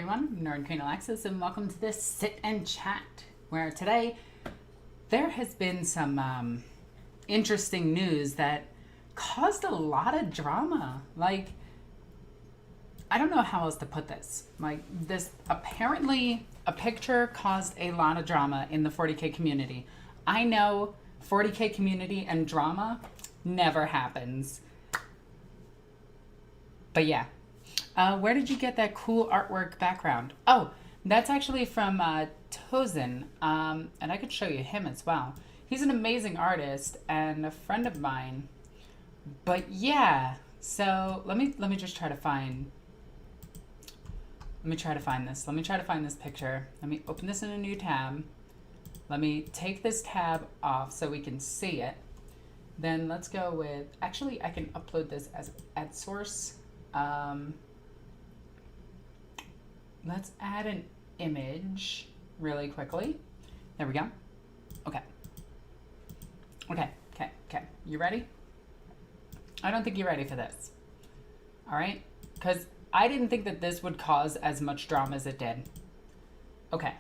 everyone, I'm NornQueenAlexis, and welcome to this Sit and Chat, where today there has been some interesting news that caused a lot of drama. Like, I don't know how else to put this. Like, this apparently a picture caused a lot of drama in the 40k community. I know 40k community and drama never happens. But yeah. Where did you get that cool artwork background? Oh, that's actually from Tozen, and I could show you him as well. He's an amazing artist and a friend of mine. But yeah, so let me just try to find. Let me try to find this. Let me try to find this picture. Let me open this in a new tab. Let me take this tab off so we can see it. Then let's go with. Actually, I can upload this as at source. Let's add an image really quickly. There we go. Okay. Okay. You ready? I don't think you're ready for this. All right? Because I didn't think that this would cause as much drama as it did. Okay.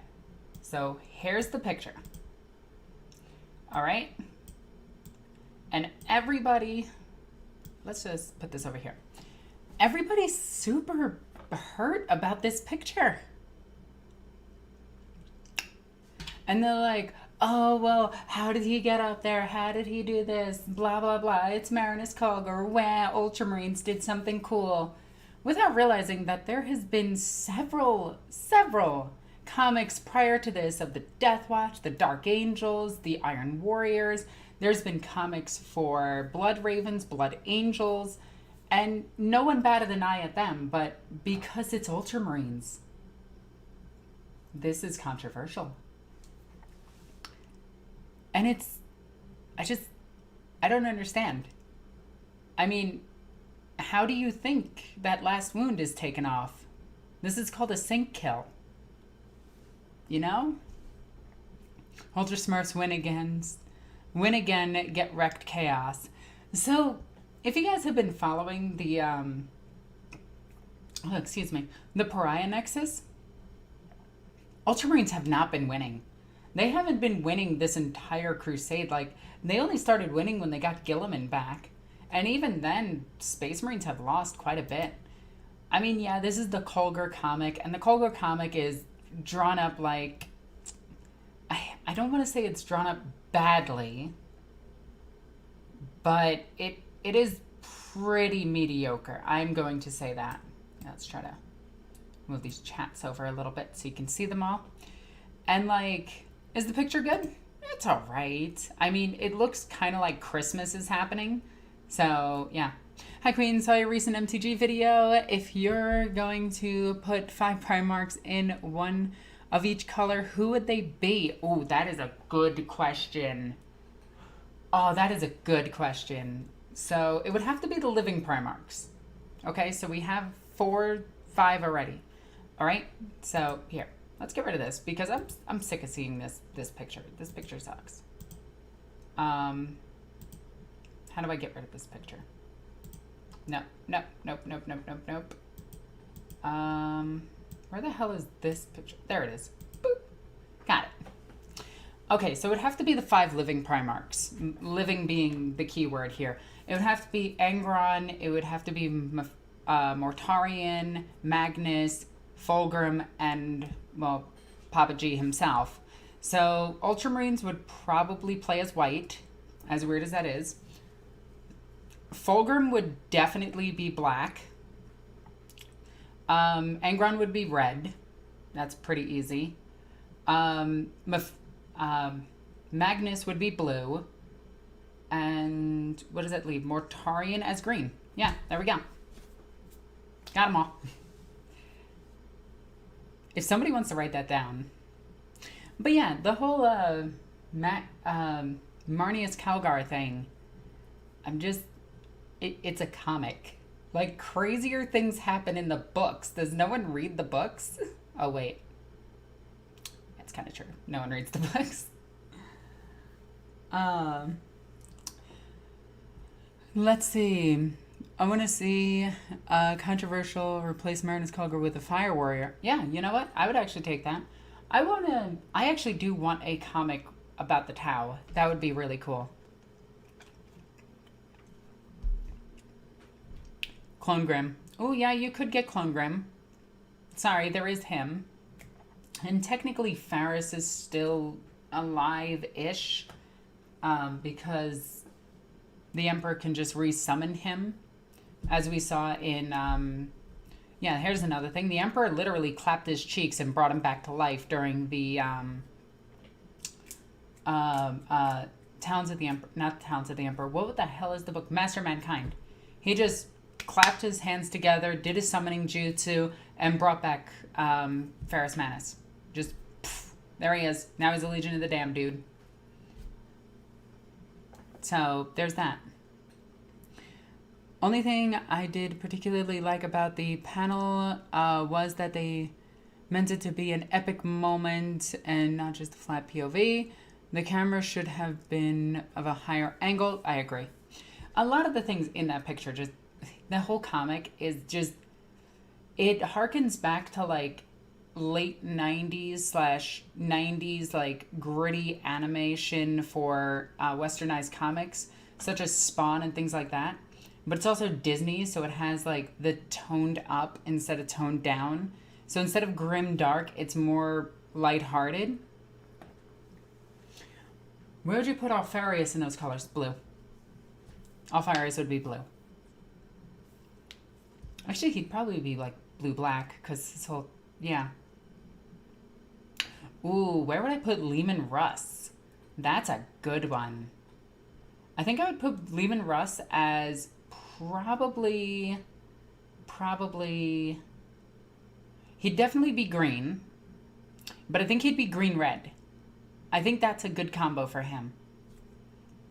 So here's the picture. All right? And everybody, let's just put this over here. Everybody's super hurt about this picture. And they're like, oh, well, how did he get up there? How did he do this? Blah, blah, blah. It's Marinus Culgar. Wah, Ultramarines did something cool. Without realizing that there has been several comics prior to this of the Deathwatch, the Dark Angels, the Iron Warriors. There's been comics for Blood Ravens, Blood Angels, and no one batted an eye at them, but because it's Ultramarines, this is controversial. And I don't understand. I mean, how do you think that last wound is taken off? This is called a sync kill. You know? Ultra Smurfs win again, get wrecked chaos. So, if you guys have been following the, the Pariah Nexus, Ultramarines have not been winning. They haven't been winning this entire crusade. Like, they only started winning when they got Gilliman back. And even then, Space Marines have lost quite a bit. I mean, yeah, this is the Culgar comic, and the Culgar comic is drawn up like, I don't want to say it's drawn up badly, but it is pretty mediocre. I'm going to say that. Let's try to move these chats over a little bit so you can see them all. And like, is the picture good? It's all right. I mean, it looks kind of like Christmas is happening. So yeah. Hi Queen, saw your recent MTG video. If you're going to put 5 Primarchs in one of each color, who would they be? Oh, that is a good question. Oh, that is a good question. So it would have to be the living Primarchs. Okay, so we have 5 already. All right, so here, let's get rid of this because I'm sick of seeing this picture. This picture sucks. How do I get rid of this picture? Nope. Where the hell is this picture? There it is. Boop. Got it. Okay, so it would have to be the 5 living Primarchs. Living being the key word here. It would have to be Angron. It would have to be Mortarion, Magnus, Fulgrim, and, well, Papa G himself. So Ultramarines would probably play as white, as weird as that is. Fulgrim would definitely be black. Angron would be red. That's pretty easy. Magnus would be blue. And what does that leave? Mortarion as green. Yeah, there we go. Got them all. If somebody wants to write that down. But yeah, the whole Marnius Calgar thing, it's a comic. Like, crazier things happen in the books. Does no one read the books? Oh, wait. That's kind of true. No one reads the books. Let's see. I want to see a controversial replace Marinus Kulgar with a Fire Warrior. Yeah, you know what? I would actually take that. I actually do want a comic about the Tau. That would be really cool. Clone Grim. Oh, yeah, you could get Clone Grim. Sorry, there is him. And technically, Faris is still alive-ish. Because the Emperor can just resummon him. As we saw in... yeah, here's another thing. The Emperor literally clapped his cheeks and brought him back to life during the... Towns of the Emperor... Not Towns of the Emperor. What the hell is the book? Master of Mankind. He just clapped his hands together, did his summoning jutsu, and brought back Ferrus Manus. Just, pff, there he is. Now he's a Legion of the Damned, dude. So, there's that. Only thing I did particularly like about the panel was that they meant it to be an epic moment and not just a flat POV. The camera should have been of a higher angle. I agree. A lot of the things in that picture, just the whole comic is just, it harkens back to like late 90s/90s like gritty animation for westernized comics such as Spawn and things like that. But it's also Disney, so it has like the toned up instead of toned down. So instead of grim dark, it's more lighthearted. Where would you put Alfarius in those colors? Blue. Alfarius would be blue. Actually, he'd probably be like blue-black, because his whole... Yeah. Ooh, where would I put Leman Russ? That's a good one. I think I would put Leman Russ as probably... He'd definitely be green, but I think he'd be green-red. I think that's a good combo for him.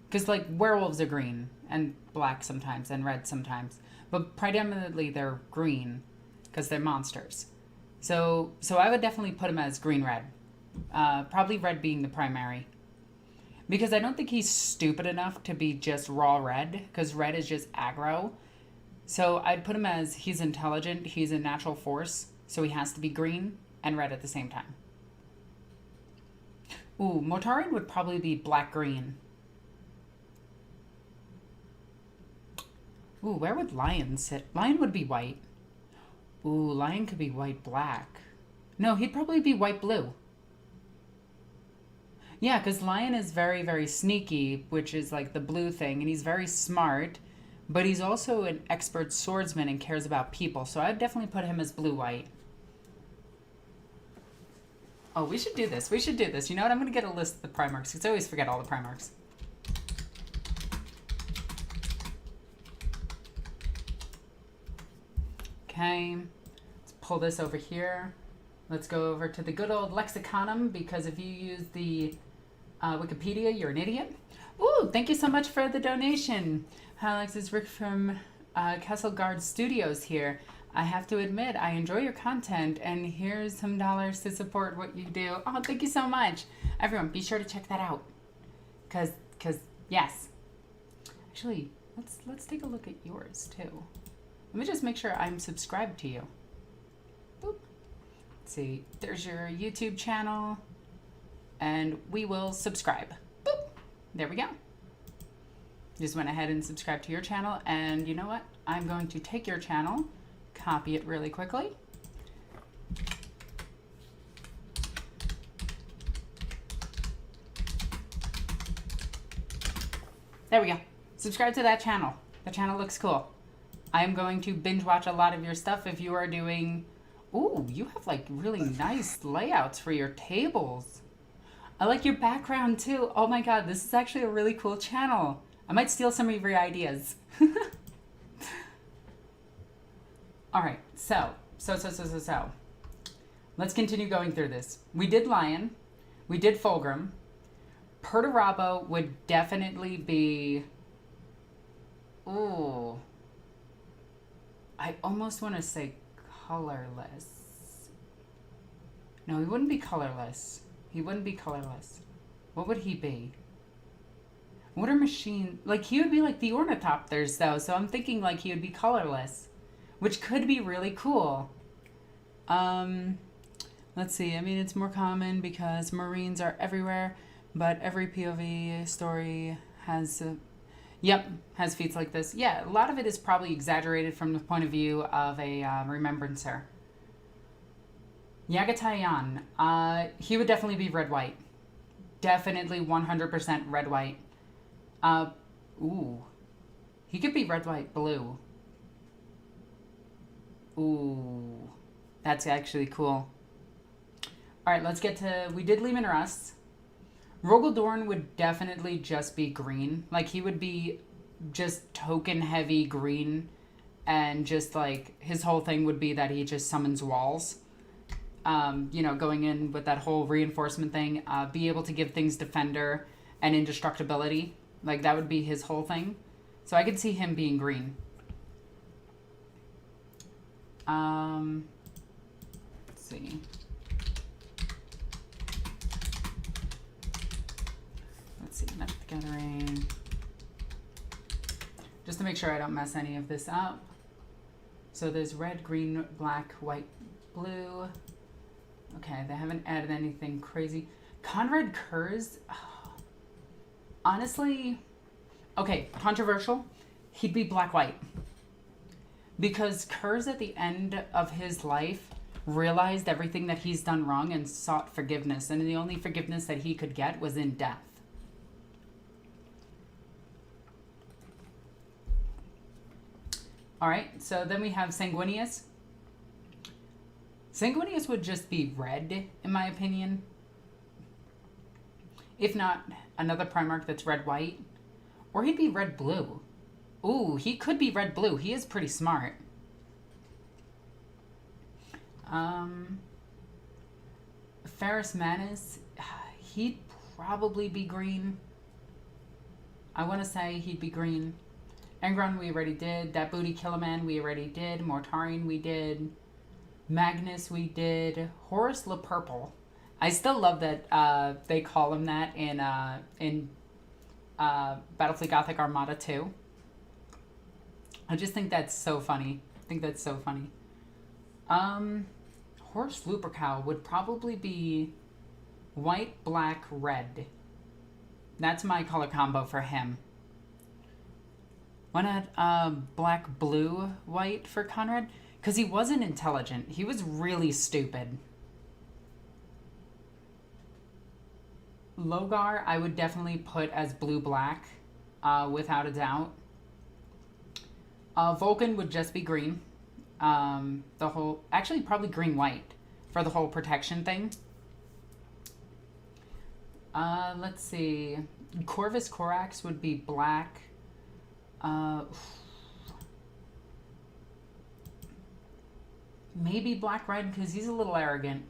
Because, like, werewolves are green, and black sometimes, and red sometimes. But predominantly they're green, because they're monsters. So I would definitely put him as green-red. Probably red being the primary. Because I don't think he's stupid enough to be just raw red, because red is just aggro. So I'd put him as he's intelligent, he's a natural force, so he has to be green and red at the same time. Ooh, Mortarion would probably be black-green. Ooh, where would Lion sit? Lion would be white. Ooh, Lion could be white-black. No, he'd probably be white-blue. Yeah, because Lion is very, very sneaky, which is like the blue thing, and he's very smart, but he's also an expert swordsman and cares about people, so I'd definitely put him as blue-white. Oh, we should do this. We should do this. You know what? I'm going to get a list of the Primarchs, because I always forget all the Primarchs. Okay, let's pull this over here. Let's go over to the good old Lexiconum, because if you use the Wikipedia, you're an idiot. Ooh, thank you so much for the donation. Hi, Alex, it's Rick from Castle Guard Studios here. I have to admit, I enjoy your content, and here's some dollars to support what you do. Oh, thank you so much. Everyone, be sure to check that out. Cause yes. Actually, let's take a look at yours, too. Let me just make sure I'm subscribed to you. Boop. Let's see, there's your YouTube channel, and we will subscribe. Boop. There we go. Just went ahead and subscribed to your channel, and you know what? I'm going to take your channel, copy it really quickly. There we go. Subscribe to that channel. The channel looks cool. I'm going to binge watch a lot of your stuff if you are doing... Ooh, you have like really nice layouts for your tables. I like your background too. Oh my god, this is actually a really cool channel. I might steal some of your ideas. Alright, so. Let's continue going through this. We did Lion. We did Fulgrim. Perturabo would definitely be... Ooh... I almost want to say colorless. No, he wouldn't be colorless. He wouldn't be colorless. What would he be? What are machine... Like, he would be like the Ornithopters, though. So I'm thinking, like, he would be colorless. Which could be really cool. Let's see. I mean, it's more common because Marines are everywhere. But every POV story has... has feats like this. Yeah, a lot of it is probably exaggerated from the point of view of a remembrancer. Yagatayan. He would definitely be red-white. Definitely 100% red-white. Ooh. He could be red, white, blue. Ooh. That's actually cool. Alright, let's get to... We did Leman Russ. Rogaldorn would definitely just be green. Like, he would be just token-heavy green. And just, like, his whole thing would be that he just summons walls. You know, going in with that whole reinforcement thing. Be able to give things defender and indestructibility. Like, that would be his whole thing. So I could see him being green. Let's see. Let's see, Magic the Gathering. Just to make sure I don't mess any of this up. So there's red, green, black, white, blue. Okay, they haven't added anything crazy. Conrad Kurz... Honestly, okay, controversial. He'd be black-white. Because Kurz at the end of his life realized everything that he's done wrong and sought forgiveness. And the only forgiveness that he could get was in death. Alright, so then we have Sanguinius. Sanguinius would just be red, in my opinion. If not, another Primarch that's red-white. Or he'd be red-blue. Ooh, he could be red-blue. He is pretty smart. Ferrus Manus, he'd probably be green. I want to say he'd be green. Engron we already did. That Booty Killaman we already did. Mortarion we did. Magnus we did. Horus Le Purple. I still love that they call him that in Battlefleet Gothic Armada 2. I just think that's so funny. Horse Lupercal would probably be white, black, red. That's my color combo for him. Why not black, blue, white for Conrad? Because he wasn't intelligent. He was really stupid. Logar, I would definitely put as blue-black, without a doubt. Vulcan would just be green. Actually, probably green-white for the whole protection thing. Let's see. Corvus Corax would be black. Maybe black-red, because he's a little arrogant.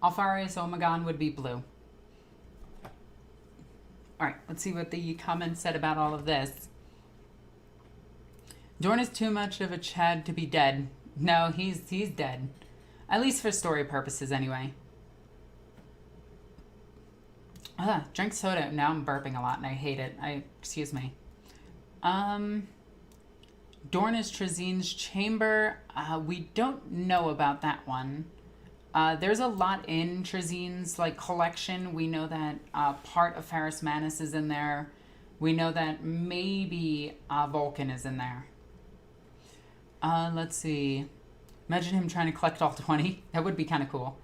Alfarius Omegon would be blue. Alright, let's see what the comments said about all of this. Dorn is too much of a Chad to be dead. No, he's dead. At least for story purposes, anyway. Drink soda. Now I'm burping a lot, and I hate it. Excuse me. Dorn is Trazine's chamber. We don't know about that one. There's a lot in Trazine's collection. We know that part of Ferrus Manus is in there. We know that maybe Vulcan is in there. Let's see. Imagine him trying to collect all 20. That would be kind of cool.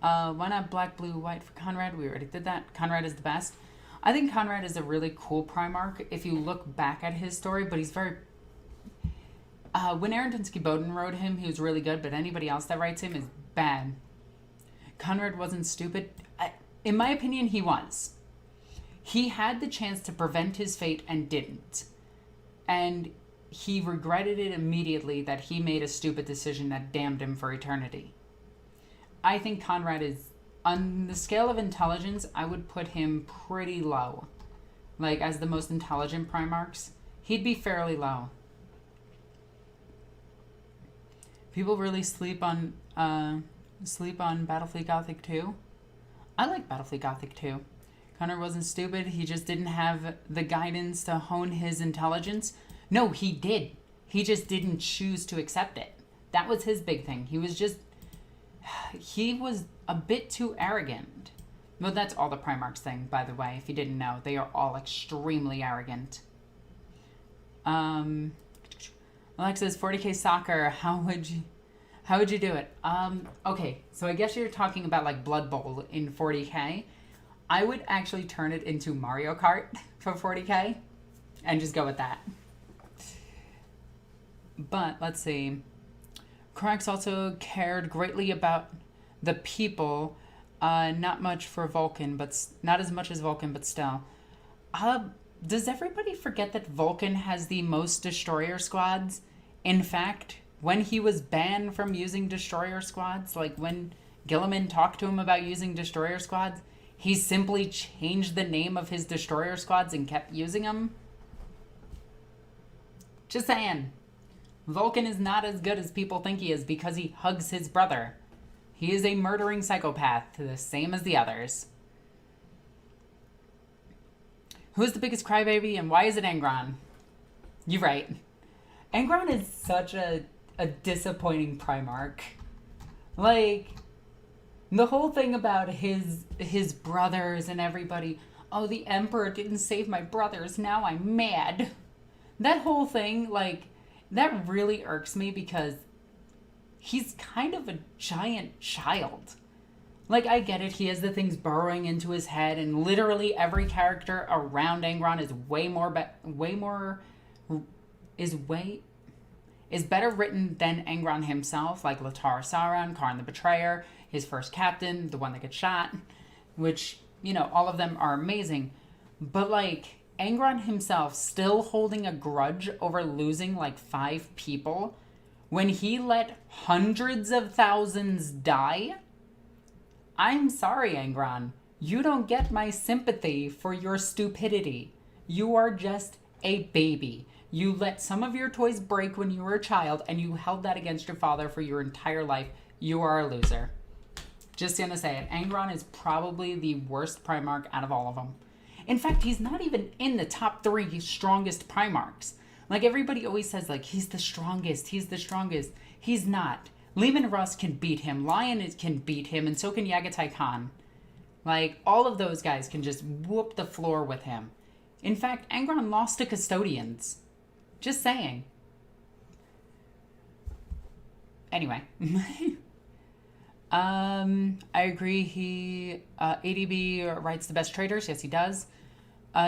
Why not black, blue, white for Conrad? We already did that. Conrad is the best. I think Conrad is a really cool Primarch if you look back at his story, but he's very... when Aaron Tinsky-Bowden wrote him, he was really good, but anybody else that writes him is bad. Conrad wasn't stupid. In my opinion, he was. He had the chance to prevent his fate and didn't. And he regretted it immediately that he made a stupid decision that damned him for eternity. I think Conrad is, on the scale of intelligence, I would put him pretty low. As the most intelligent Primarchs, he'd be fairly low. People really sleep on Battlefleet Gothic 2. I like Battlefleet Gothic 2. Connor wasn't stupid. He just didn't have the guidance to hone his intelligence. No, he did. He just didn't choose to accept it. That was his big thing. He was a bit too arrogant. Well, that's all the Primarchs thing, by the way, if you didn't know. They are all extremely arrogant. Alexis, 40k soccer, how would you do it? Okay, so I guess you're talking about like Blood Bowl in 40k. I would actually turn it into Mario Kart for 40k and just go with that. But let's see. Krax also cared greatly about the people, not much for Vulcan, but not as much as Vulcan, but still. Does everybody forget that Vulcan has the most destroyer squads? In fact, when he was banned from using destroyer squads, like when Gilliman talked to him about using destroyer squads, he simply changed the name of his destroyer squads and kept using them. Just saying. Vulcan is not as good as people think he is because he hugs his brother. He is a murdering psychopath, the same as the others. Who's the biggest crybaby and why is it Angron? You're right. Angron is such a disappointing Primarch. Like, the whole thing about his brothers and everybody, oh, the Emperor didn't save my brothers, now I'm mad. That whole thing, like, that really irks me because he's kind of a giant child. Like, I get it, he has the things burrowing into his head, and literally every character around Angron is better written than Angron himself, like Latara Sauron, Karn the Betrayer, his first captain, the one that gets shot, which, you know, all of them are amazing. But, like, Angron himself still holding a grudge over losing, like, 5 people when he let hundreds of thousands die? I'm sorry, Angron. You don't get my sympathy for your stupidity. You are just a baby. You let some of your toys break when you were a child, and you held that against your father for your entire life. You are a loser. Just gonna say it. Angron is probably the worst Primarch out of all of them. In fact, he's not even in the top 3 strongest Primarchs. Like, everybody always says, like, he's the strongest, he's the strongest. He's not. Leman Russ can beat him, Lion can beat him, and so can Yagatai Khan. Like, all of those guys can just whoop the floor with him. In fact, Angron lost to Custodians. Just saying. Anyway. I agree. ADB writes the best traders. Yes, he does.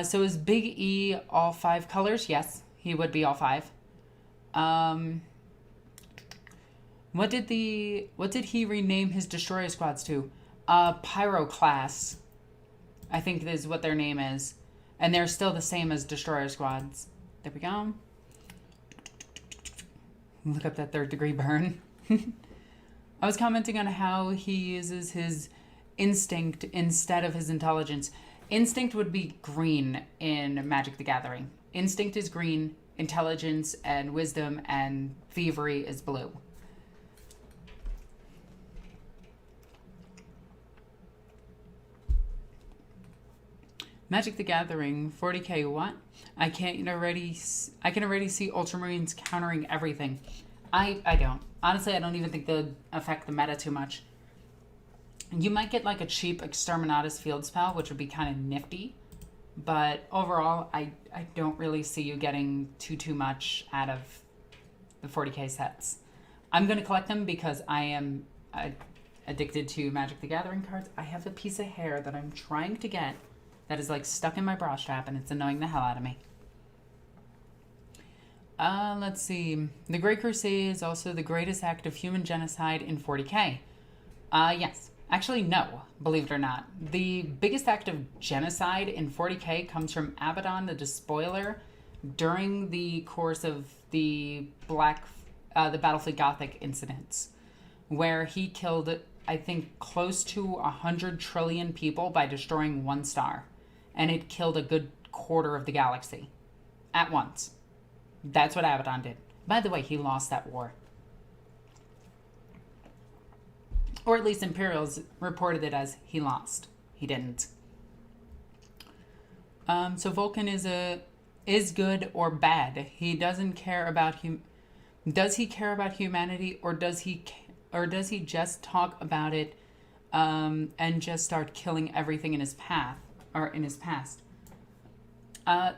So is Big E all 5 colors? Yes, he would be all 5. What did he rename his destroyer squads to? Pyroclast, I think is what their name is. And they're still the same as destroyer squads. There we go. Look up that 3rd degree burn. I was commenting on how he uses his instinct instead of his intelligence. Instinct would be green in Magic the Gathering. Instinct is green, intelligence and wisdom and thievery is blue. Magic the Gathering, 40k what? I can already see Ultramarines countering everything. I don't. Honestly, I don't even think they'll affect the meta too much. You might get like a cheap Exterminatus field spell, which would be kind of nifty. But overall, I don't really see you getting too much out of the 40k sets. I'm going to collect them because I am addicted to Magic the Gathering cards. I have a piece of hair that I'm trying to get that is like stuck in my bra strap and it's annoying the hell out of me. Let's see. The Great Crusade is also the greatest act of human genocide in 40k. Yes. Actually, no, believe it or not. The biggest act of genocide in 40k comes from Abaddon the Despoiler during the course of the Battlefleet Gothic incidents, where he killed, I think, close to 100 trillion people by destroying 1 star. And it killed a good quarter of the galaxy at once. That's what Abaddon did. By the way, he lost that war. Or at least Imperials reported it as he lost. He didn't. So Vulcan is good or bad. He doesn't care about Does he care about humanity, or does he just talk about it and just start killing everything in his path or in his past?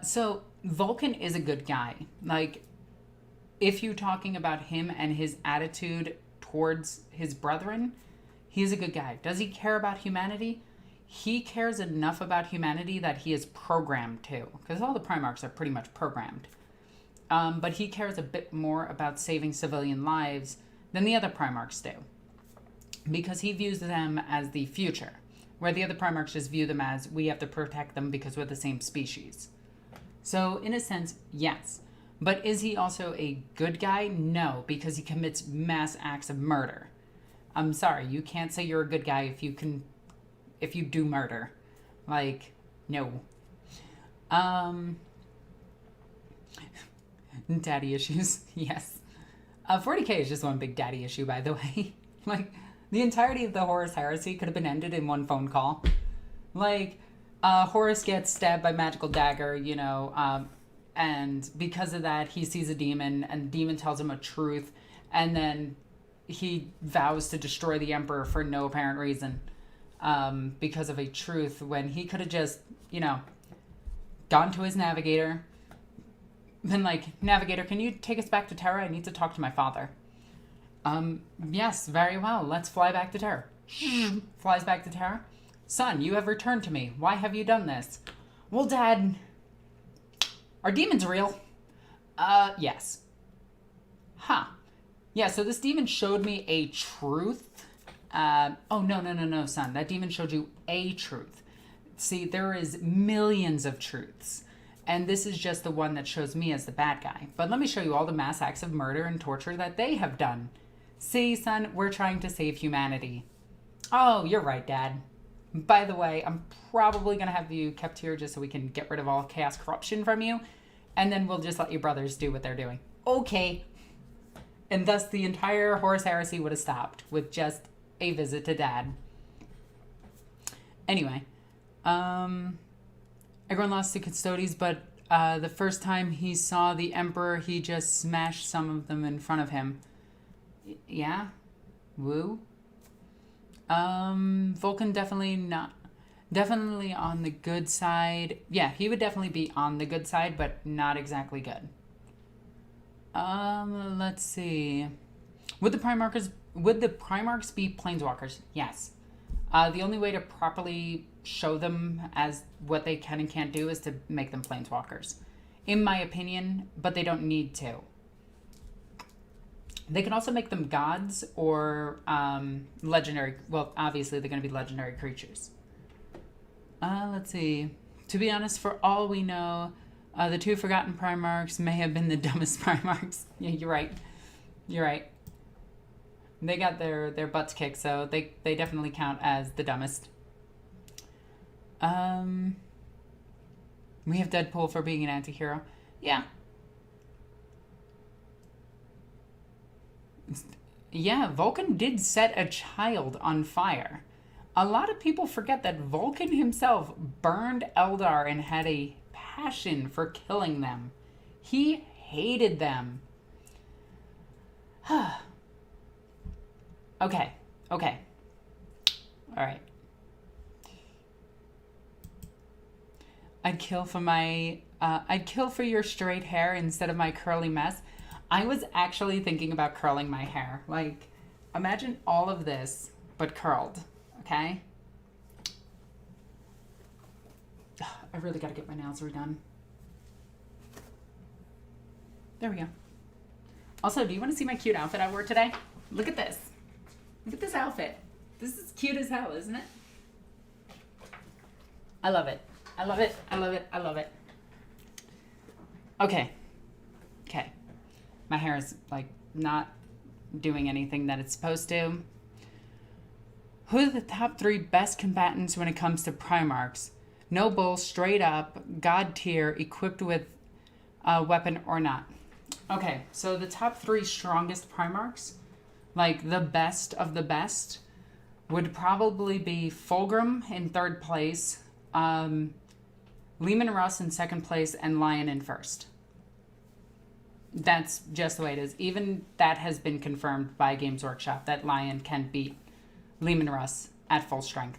So Vulcan is a good guy. Like, if you're talking about him and his attitude towards his brethren, he's a good guy. Does he care about humanity? He cares enough about humanity that he is programmed to, because all the Primarchs are pretty much programmed. But he cares a bit more about saving civilian lives than the other Primarchs do, because he views them as the future, where the other Primarchs just view them as, we have to protect them because we're the same species. So in a sense, yes. But is he also a good guy? No, because he commits mass acts of murder. I'm sorry, you can't say you're a good guy if you do murder. Like, no. Daddy issues, yes. 40k is just one big daddy issue, by the way. Like, the entirety of the Horus Heresy could have been ended in one phone call. Like, Horus gets stabbed by magical dagger, you know, and because of that, he sees a demon, and the demon tells him a truth, and then he vows to destroy the Emperor for no apparent reason, because of a truth, when he could have just, you know, gone to his navigator, been like, Navigator, can you take us back to Terra? I need to talk to my father. Yes, very well. Let's fly back to Terra. Flies back to Terra. Son, you have returned to me. Why have you done this? Well, Dad, are demons real? Yes. Huh. Yeah, so this demon showed me a truth. Oh, no, son. That demon showed you a truth. See, there is millions of truths. And this is just the one that shows me as the bad guy. But let me show you all the mass acts of murder and torture that they have done. See, son, we're trying to save humanity. Oh, you're right, Dad. By the way, I'm probably going to have you kept here just so we can get rid of all chaos corruption from you. And then we'll just let your brothers do what they're doing. Okay. And thus the entire Horus Heresy would have stopped with just a visit to Dad. Anyway. Everyone lost to Custodes, but the first time he saw the Emperor, he just smashed some of them in front of him. Yeah? Woo? Vulcan definitely on the good side. Yeah, he would definitely be on the good side, but not exactly good. Let's see. Would the Primarchs be planeswalkers? Yes. The only way to properly show them as what they can and can't do is to make them planeswalkers, in my opinion, but they don't need to. They can also make them gods or legendary. Well, obviously they're going to be legendary creatures. Let's see. To be honest, for all we know, the two forgotten Primarchs may have been the dumbest Primarchs. Yeah, you're right. You're right. They got their butts kicked, so they definitely count as the dumbest. We have Deadpool for being an anti-hero. Yeah. Yeah, Vulcan did set a child on fire. A lot of people forget that Vulcan himself burned Eldar and had a passion for killing them. He hated them. Okay. All right. I'd kill for your straight hair instead of my curly mess. I was actually thinking about curling my hair. Like, imagine all of this, but curled, okay? I really gotta get my nails redone. There we go. Also, do you want to see my cute outfit I wore today? Look at this. Look at this outfit. This is cute as hell, isn't it? I love it. I love it. I love it. I love it. Okay. My hair is, like, not doing anything that it's supposed to. Who are the top 3 best combatants when it comes to Primarchs? No bull, straight up, god tier, equipped with a weapon or not. Okay, so the top 3 strongest Primarchs, like the best of the best, would probably be Fulgrim in 3rd place, Leman Russ in second place and Lion in first. That's just the way it is. Even that has been confirmed by Games Workshop, that Lion can beat Leman Russ at full strength.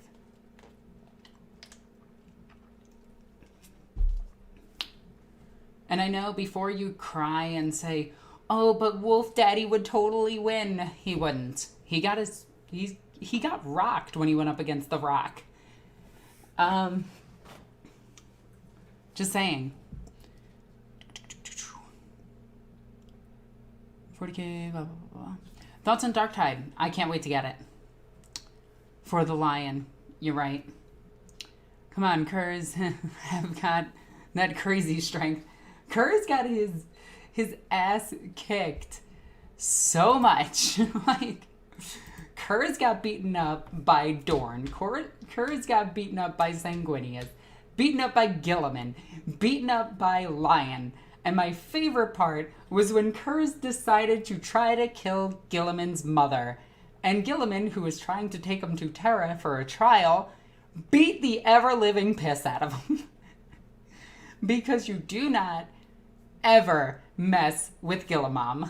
And I know before you cry and say, oh, but Wolf Daddy would totally win. He wouldn't. He got rocked when he went up against the Rock. Just saying. 40k, blah, blah, blah. Thoughts on Darktide? I can't wait to get it. For the Lion. You're right. Come on, Kurz. Have got that crazy strength. Kurz got his ass kicked so much. Like, Kurz got beaten up by Dorn. Kurz got beaten up by Sanguinius. Beaten up by Guilliman. Beaten up by Lion. And my favorite part was when Kurz decided to try to kill Guilliman's mother. And Guilliman, who was trying to take him to Terra for a trial, beat the ever-living piss out of him. Because you do not ever mess with Guillimam.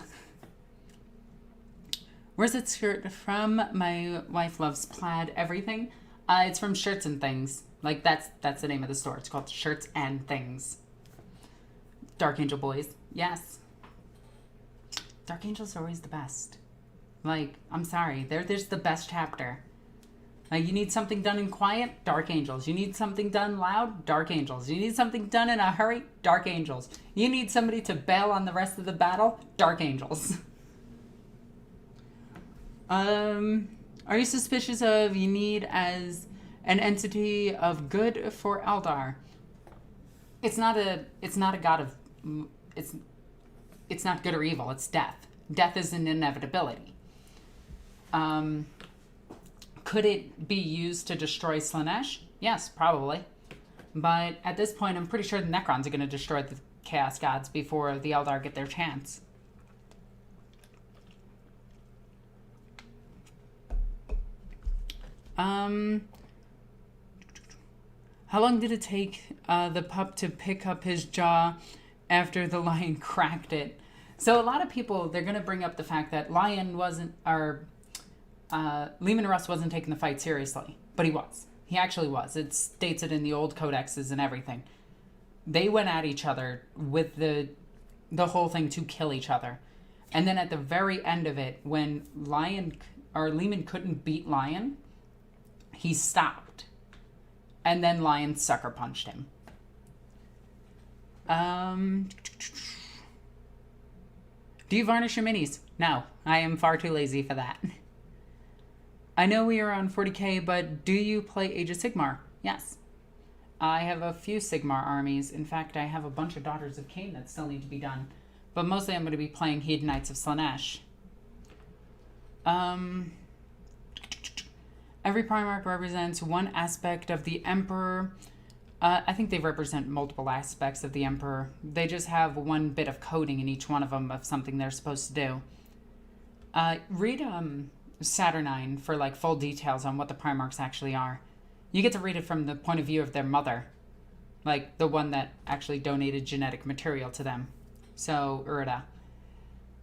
Where's that skirt from? My wife loves plaid everything. It's from Shirts and Things. Like, that's the name of the store. It's called Shirts and Things. Dark Angel boys. Yes. Dark Angels are always the best. Like, I'm sorry. They're the best chapter. Like, you need something done in quiet? Dark Angels. You need something done loud? Dark Angels. You need something done in a hurry? Dark Angels. You need somebody to bail on the rest of the battle? Dark Angels. Are you suspicious of you need as an entity of good for Eldar? It's not a god of... It's not good or evil. It's death. Death is an inevitability. Could it be used to destroy Slaanesh? Yes, probably. But at this point, I'm pretty sure the Necrons are going to destroy the Chaos Gods before the Eldar get their chance. How long did it take the pup to pick up his jaw after the lion cracked it? So a lot of people, they're going to bring up the fact that Leman Russ wasn't taking the fight seriously. But he was. He actually was. It states it in the old codexes and everything. They went at each other with the whole thing to kill each other. And then at the very end of it, when Leman couldn't beat Lion, he stopped. And then Lion sucker punched him. Do you varnish your minis? No, I am far too lazy for that. I know we are on 40k, but do you play Age of Sigmar? Yes. I have a few Sigmar armies. In fact, I have a bunch of Daughters of Cain that still need to be done. But mostly I'm going to be playing Hedonites of Slaanesh. Every Primarch represents one aspect of the Emperor. I think they represent multiple aspects of the Emperor. They just have one bit of coding in each one of them of something they're supposed to do. Read Saturnine for like full details on what the Primarchs actually are. You get to read it from the point of view of their mother. Like the one that actually donated genetic material to them. So, Urda.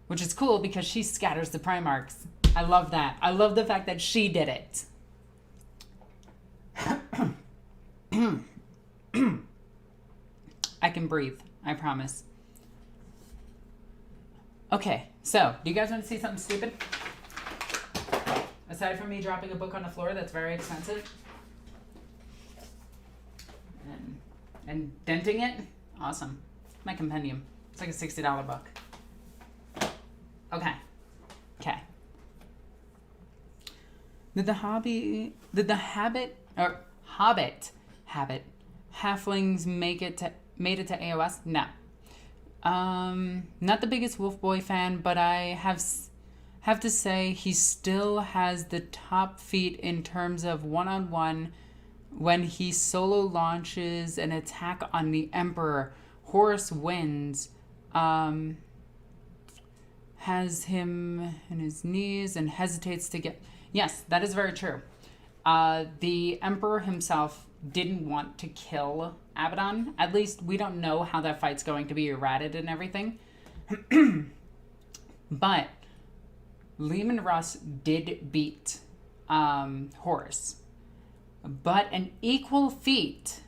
Which is cool because she scatters the Primarchs. I love that. I love the fact that she did it. I can breathe, I promise. Okay, so, do you guys want to see something stupid? Aside from me dropping a book on the floor that's very expensive. And denting it? Awesome. My compendium. It's like a $60 book. Okay. Okay. Did the Hobbit halflings made it to AOS? No. Not the biggest Wolf Boy fan, but I have to say he still has the top feat in terms of one-on-one when he solo launches an attack on the Emperor. Horus wins. Has him in his knees and hesitates to get... Yes, that is very true. The Emperor himself didn't want to kill Abaddon. At least we don't know how that fight's going to be errated and everything. But Leman Russ did beat Horus. But an equal feat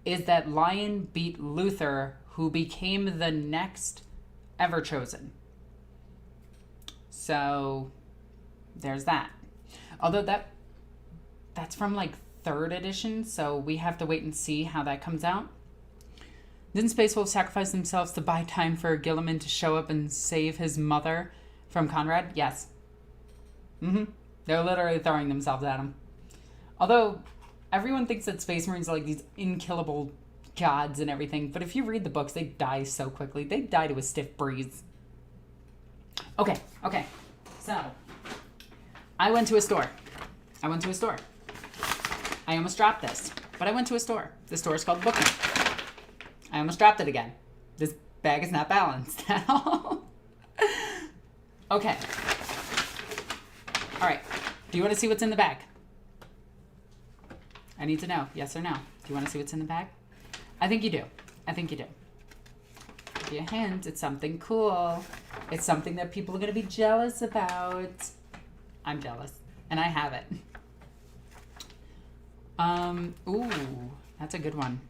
is that Lion beat Luther, who became the next ever chosen. So there's that. Although that's from like 3rd edition, so we have to wait and see how that comes out. Didn't Space Wolves sacrifice themselves to buy time for Gilliman to show up and save his mother from Conrad? Yes. They're literally throwing themselves at him. Although, everyone thinks that Space Marines are like these unkillable gods and everything, but if you read the books, they die so quickly. They die to a stiff breeze. Okay. So, I went to a store. I almost dropped this, but I went to a store. The store is called Booking. I almost dropped it again. This bag is not balanced at all. Okay. All right. Do you want to see what's in the bag? I need to know. Yes or no. Do you want to see what's in the bag? I think you do. Give you a hint. It's something cool. It's something that people are going to be jealous about. I'm jealous. And I have it. Ooh, that's a good one.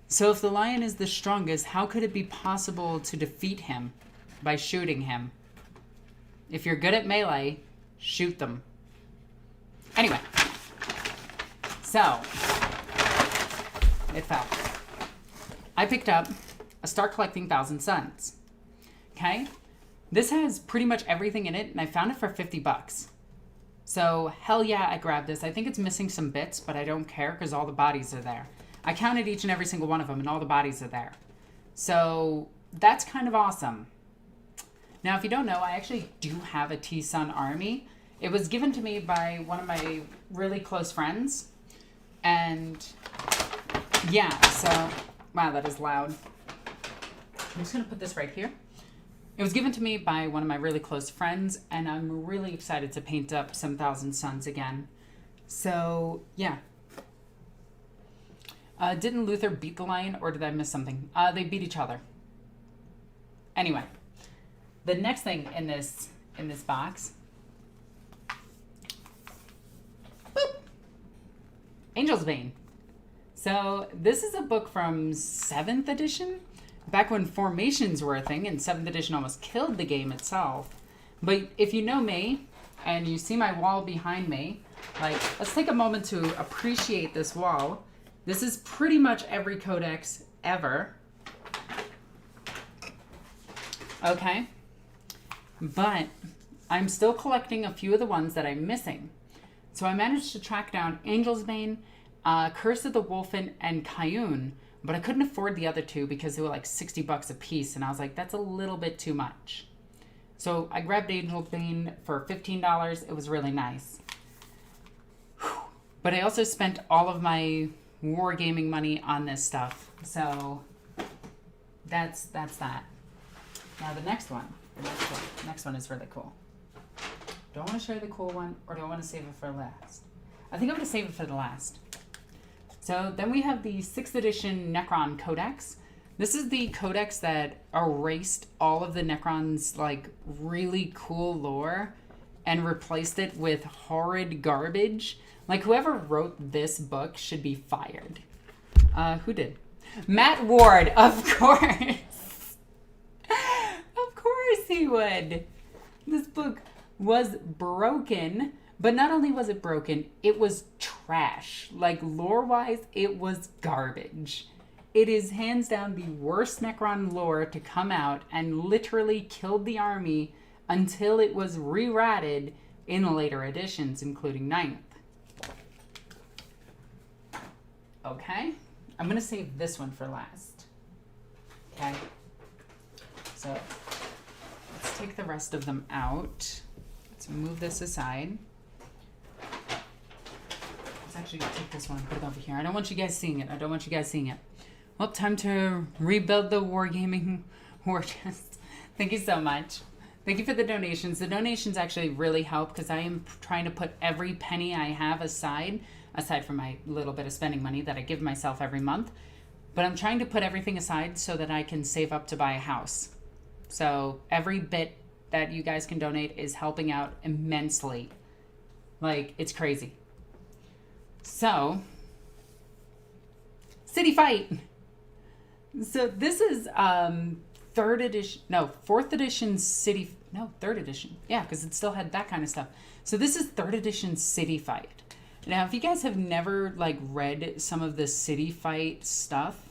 So if the lion is the strongest, how could it be possible to defeat him by shooting him? If you're good at melee, shoot them. Anyway, so it fell. I picked up a Start Collecting Thousand Suns. Okay? This has pretty much everything in it, and I found it for $50. So, hell yeah, I grabbed this. I think it's missing some bits, but I don't care because all the bodies are there. I counted each and every single one of them, and all the bodies are there. So, that's kind of awesome. Now, if you don't know, I actually do have a T-Sun army. It was given to me by one of my really close friends. And, yeah, so... Wow, that is loud. I'm just going to put this right here. It was given to me by one of my really close friends, and I'm really excited to paint up some Thousand Suns again. So, yeah. Didn't Luther beat the lion, or did I miss something? They beat each other. Anyway, the next thing in this box, boop, Angel's Bane. So this is a book from 7th edition, back when formations were a thing, and 7th edition almost killed the game itself. But if you know me, and you see my wall behind me, like, let's take a moment to appreciate this wall. This is pretty much every codex ever. Okay? But I'm still collecting a few of the ones that I'm missing. So I managed to track down Angel's Bane, Curse of the Wolfen, and Kayun, but I couldn't afford the other two because they were like $60 a piece, and I was like, that's a little bit too much. So I grabbed Angel's Bane for $15. It was really nice. Whew. But I also spent all of my wargaming money on this stuff. So that's that. Now the next one is really cool. Do I want to show you the cool one, or do I want to save it for last? I think I'm going to save it for the last. So then we have the 6th edition Necron Codex. This is the codex that erased all of the Necrons' like really cool lore and replaced it with horrid garbage. Like, whoever wrote this book should be fired. Who did? Matt Ward, of course. Of course he would. This book was broken. But not only was it broken, it was trash. Like, lore-wise, it was garbage. It is hands down the worst Necron lore to come out, and literally killed the army until it was re-ratted in later editions, including 9th. Okay? I'm going to save this one for last. Okay? So, let's take the rest of them out. Let's move this aside. Actually take this one, put it over here. I don't want you guys seeing it. Well, time to rebuild the wargaming war chest. Thank you so much. Thank you for the donations. The donations actually really help because I am trying to put every penny I have aside from my little bit of spending money that I give myself every month. But I'm trying to put everything aside so that I can save up to buy a house. So every bit that you guys can donate is helping out immensely. Like, it's crazy. So, City Fight. So this is fourth edition City, no, third edition. Yeah, because it still had that kind of stuff. So this is third edition City Fight. Now, if you guys have never like read some of the City Fight stuff,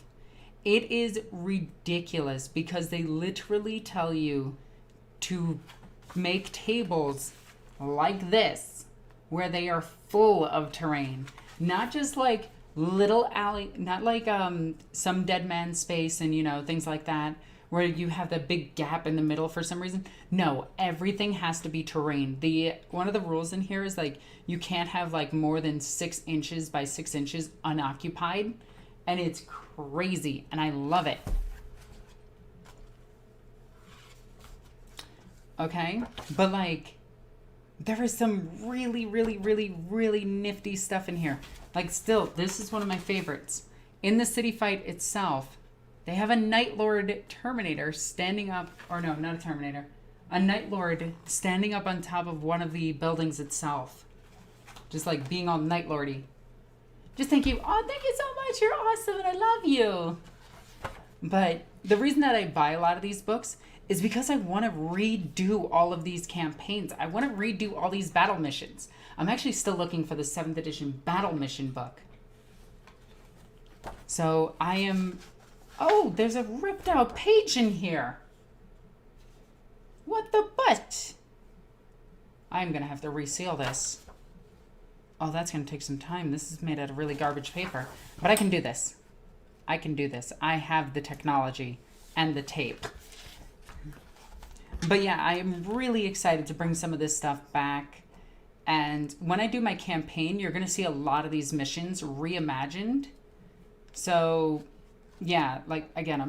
it is ridiculous because they literally tell you to make tables like this, where they are full of terrain. Not just like little alley, not like some dead man space and, you know, things like that, where you have the big gap in the middle for some reason. No, everything has to be terrain. One of the rules in here is like you can't have like more than 6 inches by 6 inches unoccupied. And it's crazy, and I love it. Okay, but like, there is some really, really, really, really nifty stuff in here. Like, still, this is one of my favorites. In the City Fight itself, they have a Night Lord Terminator standing up, or no, not a Terminator, a Night Lord standing up on top of one of the buildings itself. Just like being all Night Lordy. Just thank you. Oh, thank you so much. You're awesome and I love you. But the reason that I buy a lot of these books is because I want to redo all of these campaigns. I want to redo all these battle missions. I'm actually still looking for the 7th edition battle mission book. So I am... Oh, there's a ripped out page in here. What the butt? I'm going to have to reseal this. Oh, that's going to take some time. This is made out of really garbage paper. But I can do this. I can do this. I have the technology and the tape. But yeah, I am really excited to bring some of this stuff back. And when I do my campaign, you're going to see a lot of these missions reimagined. So yeah, like, again,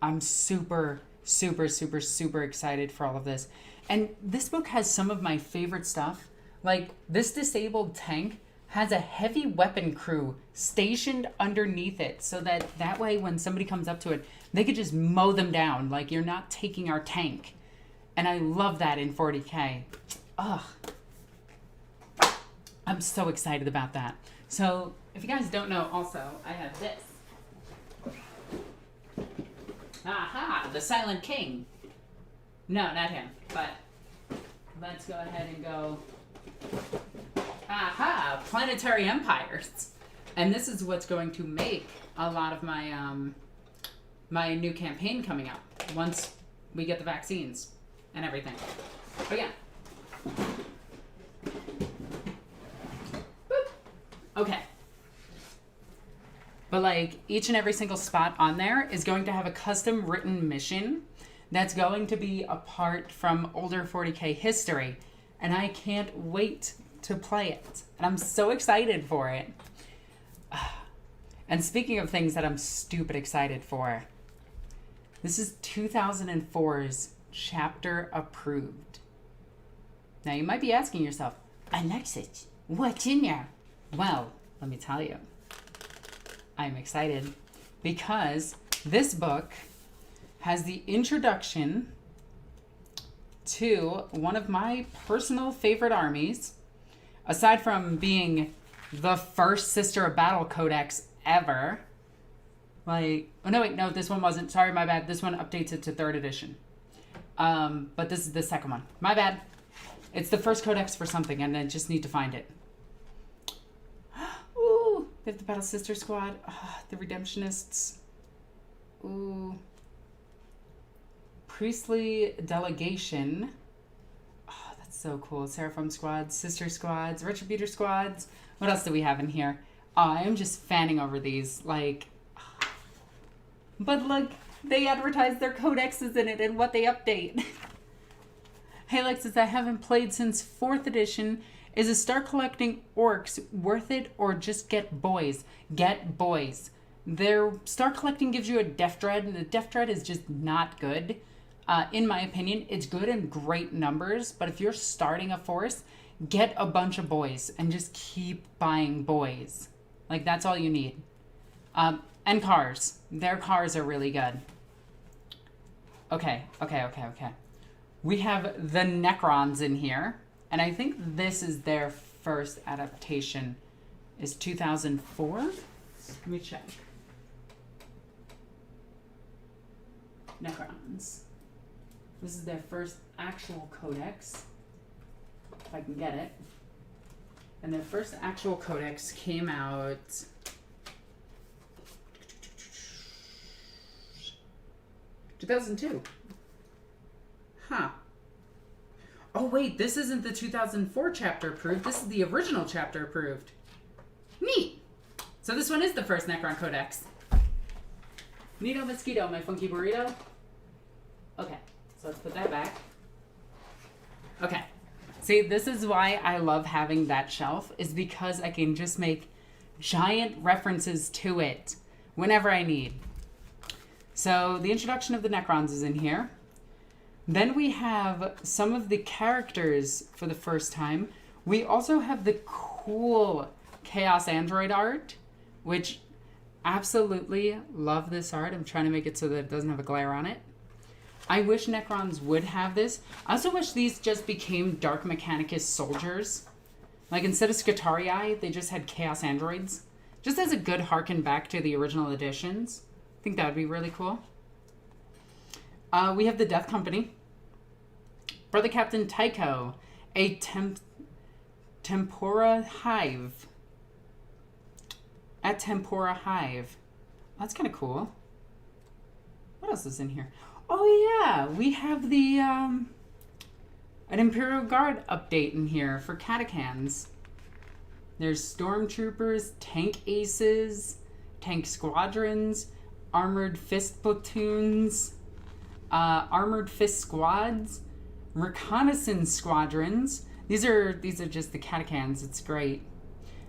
I'm super, super, super, super excited for all of this. And this book has some of my favorite stuff. Like, this disabled tank has a heavy weapon crew stationed underneath it so that way when somebody comes up to it, they could just mow them down. Like, you're not taking our tank. And I love that in 40K. Ugh. I'm so excited about that. So, if you guys don't know, also, I have this. Aha! The Silent King. No, not him. But let's go ahead and go... Aha! Planetary Empires. And this is what's going to make a lot of my my new campaign coming up once we get the vaccines and everything. But yeah. Boop. Okay. But like, each and every single spot on there is going to have a custom written mission that's going to be apart from older 40K history. And I can't wait to play it. And I'm so excited for it. And speaking of things that I'm stupid excited for, this is 2004's chapter approved. Now you might be asking yourself, Alexis, what's in there? Well, let me tell you. I'm excited because this book has the introduction to one of my personal favorite armies, aside from being the first Sister of Battle codex ever. Like, oh no, wait, no, this one wasn't. Sorry, my bad. This one updates it to 3rd edition. But this is the second one. My bad. It's the first codex for something, and I just need to find it. Ooh, they have the Battle Sister Squad. The Redemptionists. Ooh. Priestly Delegation. Oh, that's so cool. Seraphim Squads, Sister Squads, Retributor Squads. What else do we have in here? Oh, I am just fanning over these. Like, but look, they advertise their codexes in it and what they update. Hey, Alexis, I haven't played since 4th edition. Is a start collecting orcs worth it or just get boys? Get boys. Their start collecting gives you a Death Dread, and the Death Dread is just not good. In my opinion, it's good in great numbers, but if you're starting a force, get a bunch of boys and just keep buying boys. Like, that's all you need. And cars. Their cars are really good. Okay. We have the Necrons in here, and I think this is their first adaptation. Is 2004? Let me check. Necrons. This is their first actual codex, if I can get it. And their first actual codex came out 2002. Huh. Oh wait, this isn't the 2004 chapter approved. This is the original chapter approved. Neat. So this one is the first Necron codex. Neato mosquito, my funky burrito. Okay, so let's put that back. Okay. See, this is why I love having that shelf, is because I can just make giant references to it whenever I need. So the introduction of the Necrons is in here. Then we have some of the characters for the first time. We also have the cool Chaos Android art, which absolutely love this art. I'm trying to make it so that it doesn't have a glare on it. I wish Necrons would have this. I also wish these just became Dark Mechanicus soldiers. Like, instead of Scutarii, they just had Chaos Androids. Just as a good harken back to the original editions. I think that would be really cool. We have the Death Company. Brother Captain Tycho. A Tempora Hive. At Tempora Hive. That's kind of cool. What else is in here? Oh yeah, we have the an Imperial Guard update in here for Catechans. There's stormtroopers, tank aces, tank squadrons, armored fist platoons, armored fist squads, reconnaissance squadrons. These are just the Catechans. It's great.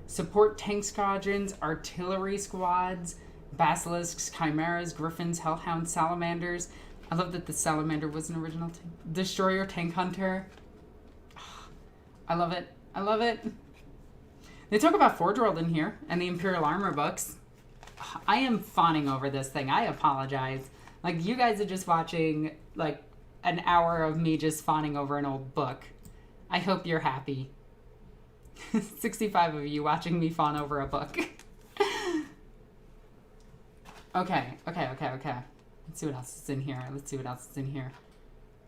Support tank squadrons, artillery squads, basilisks, chimeras, griffins, hellhounds, salamanders. I love that the salamander was an original destroyer tank hunter. I love it. I love it. They talk about Forge World in here and the Imperial Armor books. I am fawning over this thing. I apologize. Like, you guys are just watching like an hour of me just fawning over an old book. I hope you're happy. 65 of you watching me fawn over a book. Okay. Let's see what else is in here.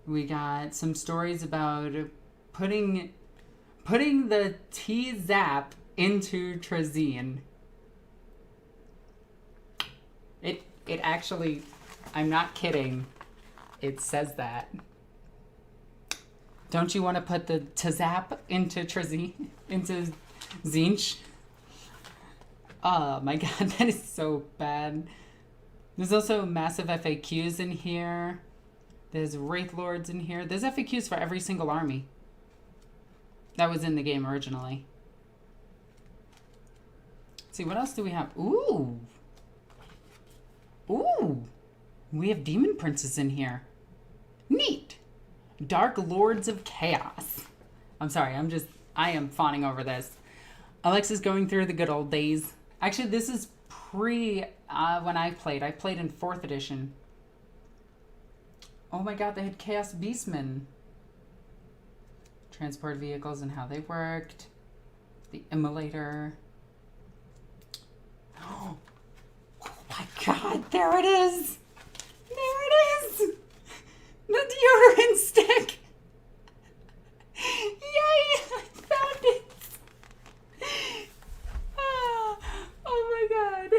We got some stories about putting the T-Zap into Trazeen. It actually, I'm not kidding. It says that. Don't you want to put the T-Zap into Trazeen? Into Zinch? Oh my god, that is so bad. There's also massive FAQs in here. There's Wraith Lords in here. There's FAQs for every single army that was in the game originally. Let's see, what else do we have? Ooh! We have Demon Princes in here. Neat! Dark Lords of Chaos. I'm sorry, I am fawning over this. Alexis going through the good old days. Actually, this is pre when I played. I played in 4th edition. Oh my god, they had Chaos Beastmen. Transport vehicles and how they worked. The Immolator. Oh my god, there it is! There it is! The deodorant stick! Yay! I found it! Oh my god.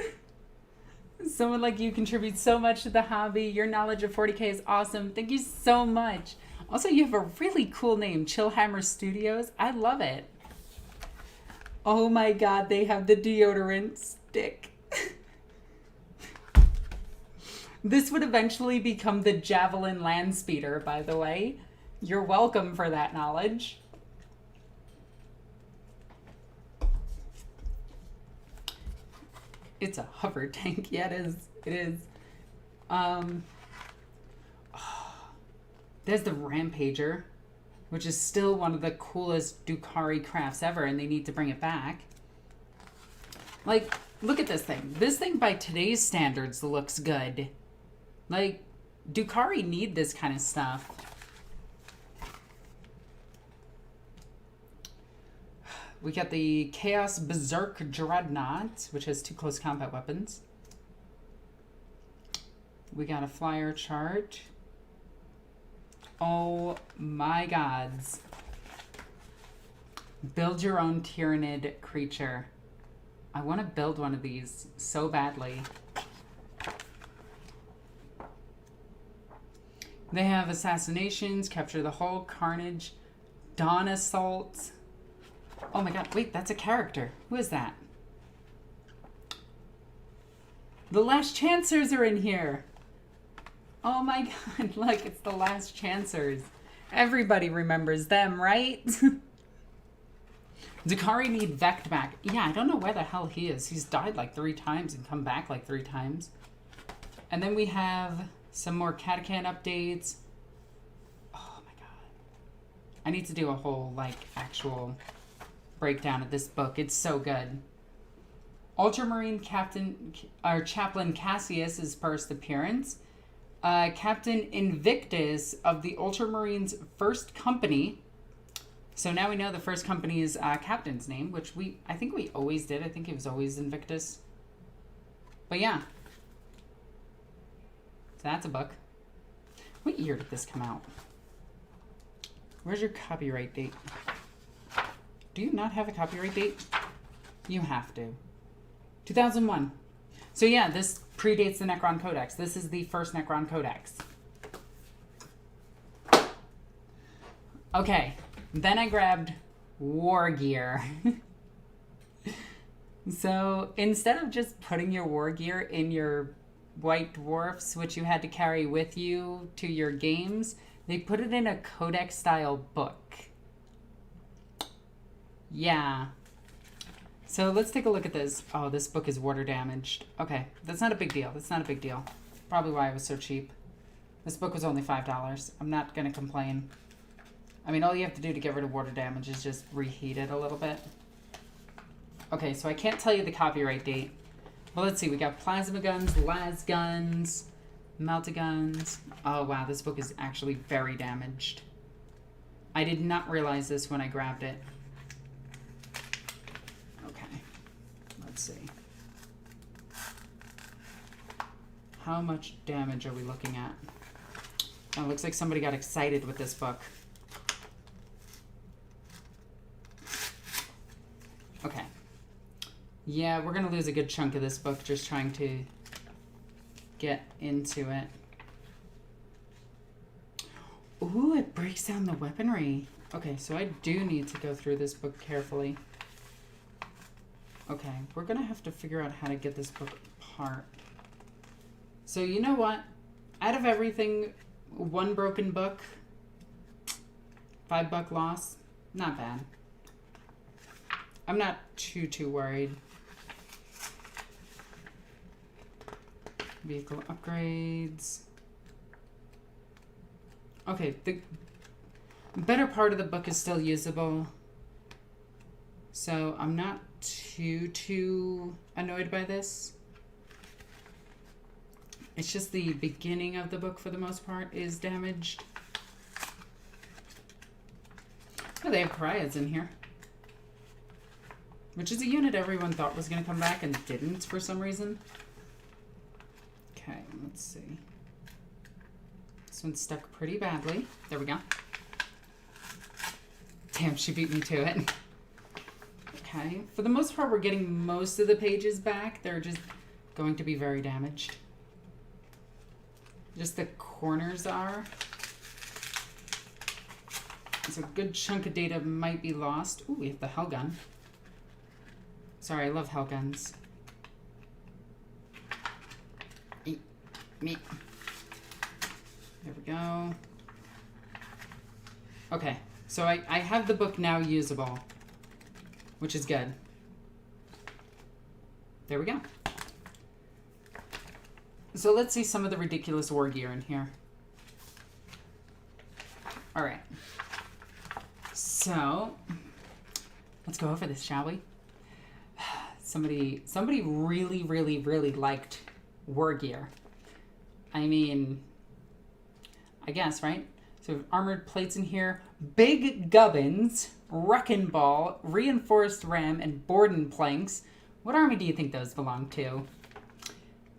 Someone like you contributes so much to the hobby. Your knowledge of 40k is awesome. Thank you so much. Also, you have a really cool name, Chillhammer Studios. I love it. Oh my god, they have the deodorant stick. This would eventually become the Javelin Landspeeder, by the way. You're welcome for that knowledge. It's a hover tank. Yeah, it is. It is. There's the Rampager, which is still one of the coolest Drukhari crafts ever, and they need to bring it back. Like, look at this thing. This thing, by today's standards, looks good. Like, Drukhari need this kind of stuff. We got the Chaos Berserk Dreadnought, which has 2 close combat weapons. We got a flyer chart. Oh my gods. Build your own Tyranid creature. I want to build one of these so badly. They have assassinations, capture the hull, carnage, dawn assault. Oh my god, wait, that's a character. Who is that? The Last Chancers are in here. Oh my god, look, it's the Last Chancers. Everybody remembers them, right? Drukhari need Vect back. Yeah, I don't know where the hell he is. He's died like 3 times and come back like 3 times. And then we have some more Katakan updates. Oh my god. I need to do a whole, like, actual breakdown of this book. It's so good. Ultramarine Chaplain Cassius' first appearance. Captain Invictus of the Ultramarines' first company. So now we know the first company's captain's name, which I think we always did. I think it was always Invictus. But yeah. So that's a book. What year did this come out? Where's your copyright date? Do you not have a copyright date? You have to. 2001. So yeah, this predates the Necron Codex. This is the first Necron Codex. Okay, then I grabbed Wargear. So instead of just putting your Wargear in your White Dwarfs, which you had to carry with you to your games, they put it in a Codex style book. Yeah. So let's take a look at this. Oh, this book is water damaged. Okay, that's not a big deal. That's not a big deal. Probably why it was so cheap. This book was only $5. I'm not going to complain. I mean, all you have to do to get rid of water damage is just reheat it a little bit. Okay, so I can't tell you the copyright date. Well, let's see. We got plasma guns, las guns, melta-guns. Oh, wow. This book is actually very damaged. I did not realize this when I grabbed it. Let's see. How much damage are we looking at? Oh, it looks like somebody got excited with this book. Okay. Yeah, we're going to lose a good chunk of this book just trying to get into it. Ooh, it breaks down the weaponry. Okay, so I do need to go through this book carefully. Okay, we're going to have to figure out how to get this book apart. So you know what? Out of everything, 1 broken book, $5 loss, not bad. I'm not too worried. Vehicle upgrades. Okay, the better part of the book is still usable. So I'm not too annoyed by this. It's just the beginning of the book for the most part is damaged. Oh, they have Pariahs in here. Which is a unit everyone thought was going to come back and didn't for some reason. Okay, let's see. This one's stuck pretty badly. There we go. Damn, she beat me to it. Okay, for the most part, we're getting most of the pages back. They're just going to be very damaged. Just the corners are. So a good chunk of data might be lost. Ooh, we have the Hellgun. Sorry, I love Hellguns. Eat me. There we go. Okay, so I have the book now usable, which is good. There we go. So let's see some of the ridiculous Wargear in here. All right. So let's go over this, shall we? Somebody really, really, really liked Wargear. I mean, I guess, right? So armored plates in here, big gubbins, wrecking ball, reinforced ram, and Borden planks. What army do you think those belong to?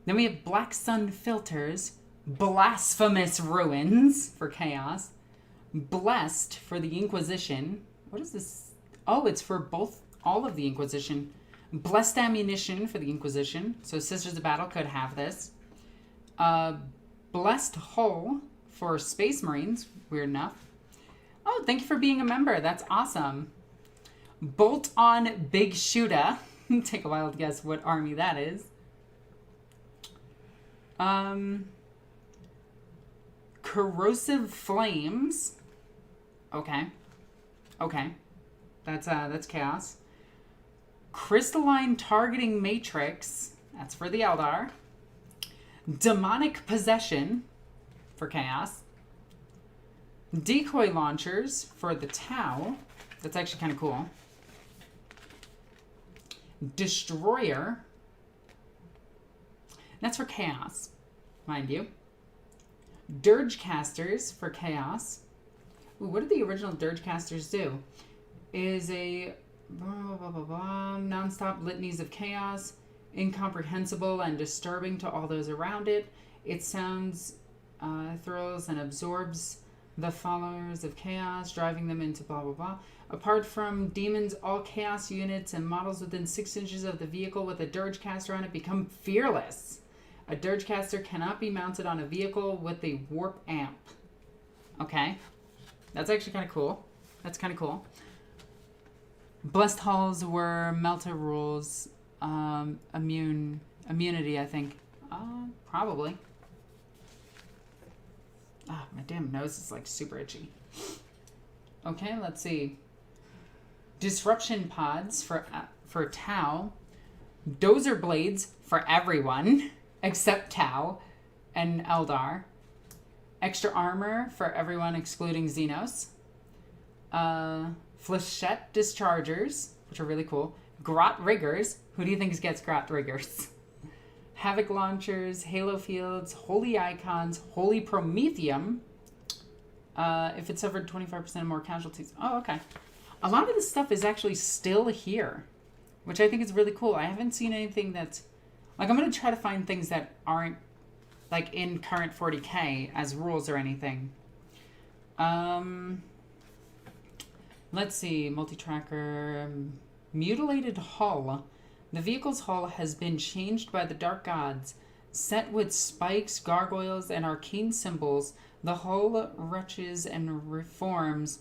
Then we have Black Sun filters, blasphemous ruins for chaos, blessed for the Inquisition. What is this? Oh, it's for all of the Inquisition. Blessed ammunition for the Inquisition. So Sisters of Battle could have this. Blessed hull for Space Marines. Weird enough. Oh, thank you for being a member. That's awesome. Bolt on Big Shooter. Take a wild guess what army that is. Corrosive Flames. Okay. That's chaos. Crystalline Targeting Matrix. That's for the Eldar. Demonic Possession for chaos. Decoy Launchers for the Tau. That's actually kind of cool. Destroyer. That's for chaos, mind you. Dirge Casters for chaos. Ooh, what did the original Dirge Casters do? Is a non-stop litanies of chaos, incomprehensible and disturbing to all those around it. It sounds, throws and absorbs the followers of chaos, driving them into blah blah blah. Apart from demons, all chaos units and models within 6 inches of the vehicle with a Dirge Caster on it become fearless. A Dirge Caster cannot be mounted on a vehicle with a warp amp. Okay. That's actually kind of cool. That's kind of cool. Blessed Halls were Melta rules. Immunity, I think. Probably. Ah, my damn nose is like super itchy. Okay, let's see. Disruption pods for Tau. Dozer blades for everyone except Tau and Eldar. Extra armor for everyone excluding Xenos. Flechette dischargers, which are really cool. Grot riggers. Who do you think gets grot riggers? Havoc launchers, halo fields, holy icons, holy promethium. If it suffered 25% or more casualties. Oh, okay. A lot of this stuff is actually still here, which I think is really cool. I haven't seen anything that's... Like, I'm going to try to find things that aren't, like, in current 40k as rules or anything. Let's see. Multi-tracker. Mutilated hull. The vehicle's hull has been changed by the Dark Gods. Set with spikes, gargoyles, and arcane symbols, the hull retches and reforms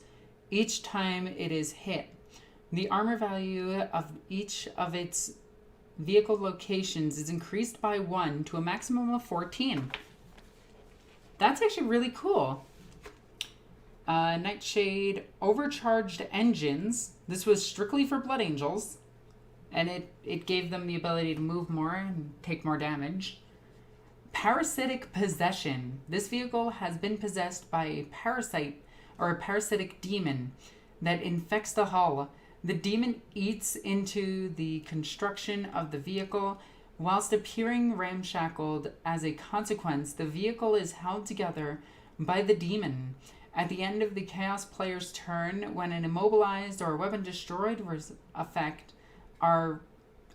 each time it is hit. The armor value of each of its vehicle locations is increased by 1 to a maximum of 14. That's actually really cool. Nightshade overcharged engines. This was strictly for Blood Angels, and it gave them the ability to move more and take more damage. Parasitic possession. This vehicle has been possessed by a parasite or a parasitic demon that infects the hull. The demon eats into the construction of the vehicle. Whilst appearing ramshackled, as a consequence, the vehicle is held together by the demon. At the end of the Chaos player's turn, when an immobilized or weapon destroyed effect are...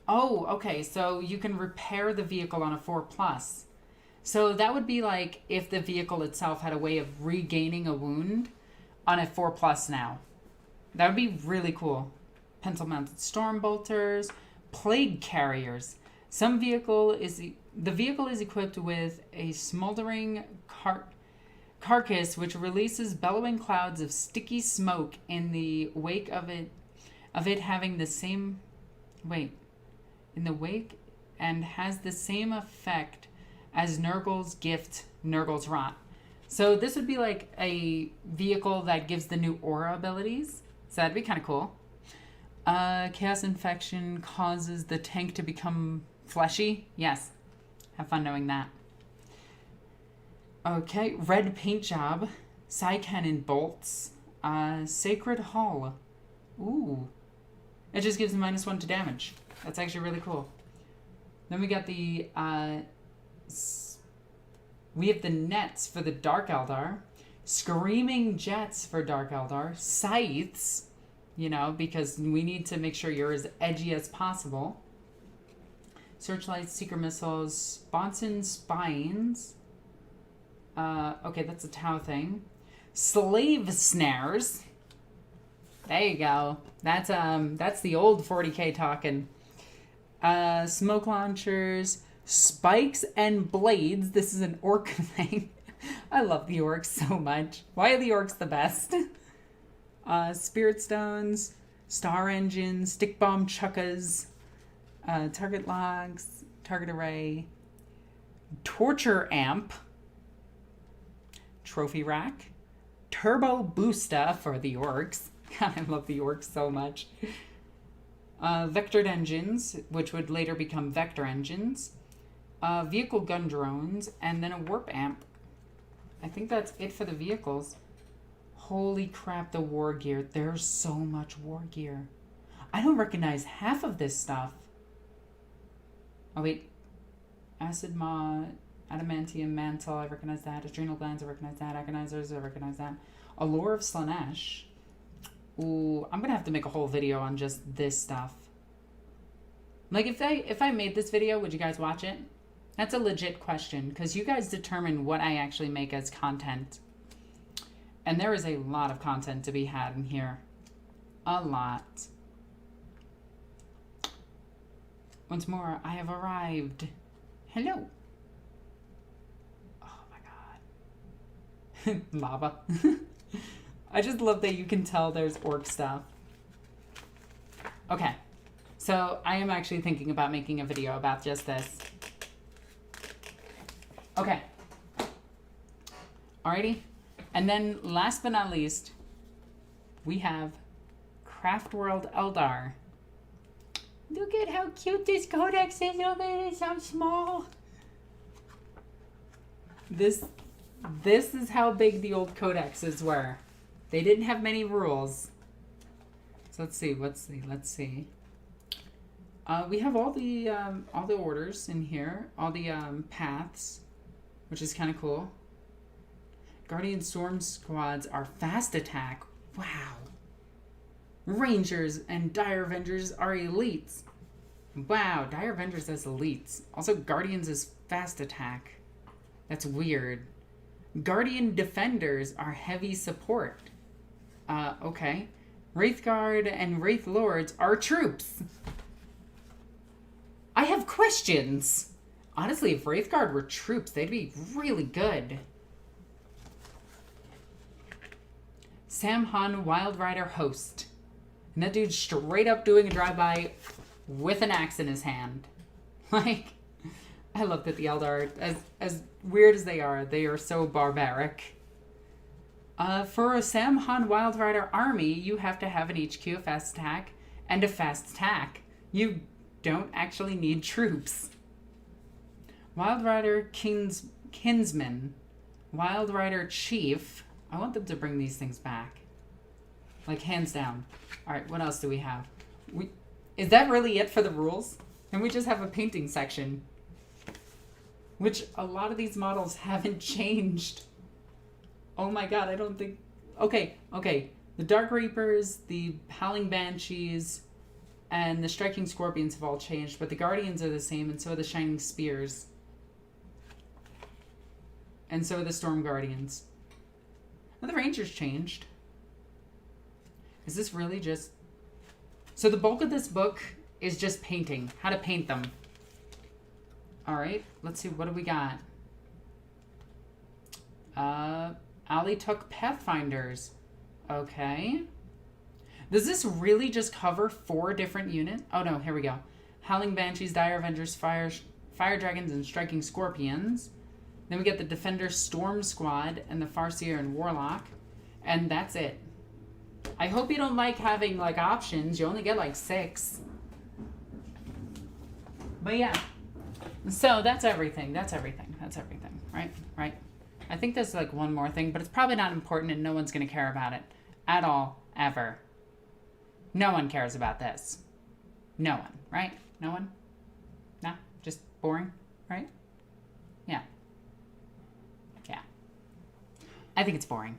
Oh, okay, so you can repair the vehicle on a 4+. So that would be like if the vehicle itself had a way of regaining a wound on a 4+ now. That would be really cool. Pencil-mounted storm bolters, plague carriers. The vehicle is equipped with a smoldering carcass which releases bellowing clouds of sticky smoke in the wake of it having the same and has the same effect as Nurgle's gift, Nurgle's Rot. So this would be like a vehicle that gives the new aura abilities. So that'd be kind of cool. Chaos infection causes the tank to become fleshy. Yes. Have fun knowing that. Okay, red paint job. Psy Cannon Bolts. Sacred Hall. Ooh. It just gives -1 to damage. That's actually really cool. Then we got the, we have the nets for the Dark Eldar. Screaming Jets for Dark Eldar. Scythes, you know, because we need to make sure you're as edgy as possible. Searchlights, Seeker Missiles, Sponson Spines. Okay, that's a Tau thing. Slave Snares. There you go. That's the old 40k talking. Smoke Launchers, Spikes and Blades. This is an orc thing. I love the orcs so much. Why are the orcs the best? Spirit Stones, Star Engines, Stick Bomb Chuckas, Target Logs, Target Array, Torture Amp, Trophy Rack, Turbo Boosta for the orcs. God, I love the orcs so much. Vectored Engines, which would later become Vector Engines, Vehicle Gun Drones, and then a Warp Amp. I think that's it for the vehicles. Holy crap, the Wargear. There's so much Wargear. I don't recognize half of this stuff. Oh, wait. Acid Maw, Adamantium Mantle, I recognize that. Adrenal Glands, I recognize that. Agonizers, I recognize that. Allure of Slanesh. Ooh, I'm gonna have to make a whole video on just this stuff. Like, if I made this video, would you guys watch it? That's a legit question, because you guys determine what I actually make as content. And there is a lot of content to be had in here. A lot. Once more, I have arrived. Hello. Oh my god. Lava. I just love that you can tell there's orc stuff. Okay. So I am actually thinking about making a video about just this. Okay. Alrighty. And then last but not least, we have Craft World Eldar. Look at how cute this codex is. Look at it, so small. This is how big the old codexes were. They didn't have many rules. So let's see. We have all the orders in here, all the paths, which is kind of cool. Guardian Storm Squads are fast attack. Wow. Rangers and Dire Avengers are elites. Wow, Dire Avengers as elites. Also, Guardians is fast attack. That's weird. Guardian Defenders are heavy support. Okay. Wraithguard and Wraith Lords are troops. I have questions. Honestly, if Wraithguard were troops, they'd be really good. Sam Han Wild Rider Host. And that dude's straight up doing a drive-by with an axe in his hand. Like, I love that the Eldar, as weird as they are so barbaric. For a Sam Han Wild Rider army, you have to have an HQ, a fast attack, and a fast attack. You don't actually need troops. Wild Rider Kinsman. Wild Rider Chief. I want them to bring these things back. Like, hands down. Alright, what else do we have? Is that really it for the rules? And we just have a painting section. Which a lot of these models haven't changed. Oh my god, I don't think... Okay. The Dark Reapers, the Howling Banshees, and the Striking Scorpions have all changed, but the Guardians are the same, and so are the Shining Spears. And so are the Storm Guardians. And the Rangers changed. Is this really just... So the bulk of this book is just painting. How to paint them. Alright, let's see. What do we got? Ali took Pathfinders. Okay. Does this really just cover 4 different units? Oh no, here we go. Howling Banshees, Dire Avengers, Fire Dragons, and Striking Scorpions. Then we get the Defender Storm Squad and the Farseer and Warlock. And that's it. I hope you don't like having, like, options. You only get, like, 6. But yeah. So that's everything. Right? I think there's like one more thing, but it's probably not important and no one's going to care about it at all, ever. No one cares about this. No one, right? No one? No? Just boring, right? Yeah. Yeah. I think it's boring.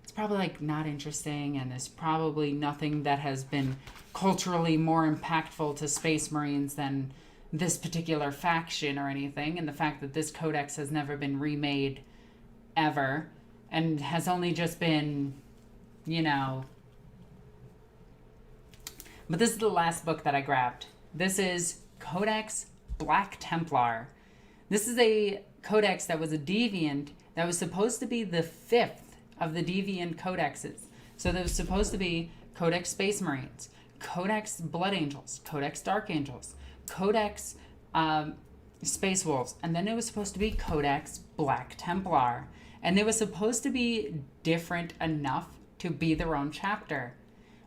It's probably like not interesting, and there's probably nothing that has been culturally more impactful to Space Marines than this particular faction or anything, and the fact that this codex has never been remade ever and has only just been, you know. But this is the last book that I grabbed. This is Codex Black Templar. This is a codex that was a deviant that was supposed to be the 5th of the deviant codexes. So there was supposed to be Codex Space Marines, Codex Blood Angels, Codex Dark Angels, Codex Space Wolves, and then it was supposed to be Codex Black Templar. And they were supposed to be different enough to be their own chapter.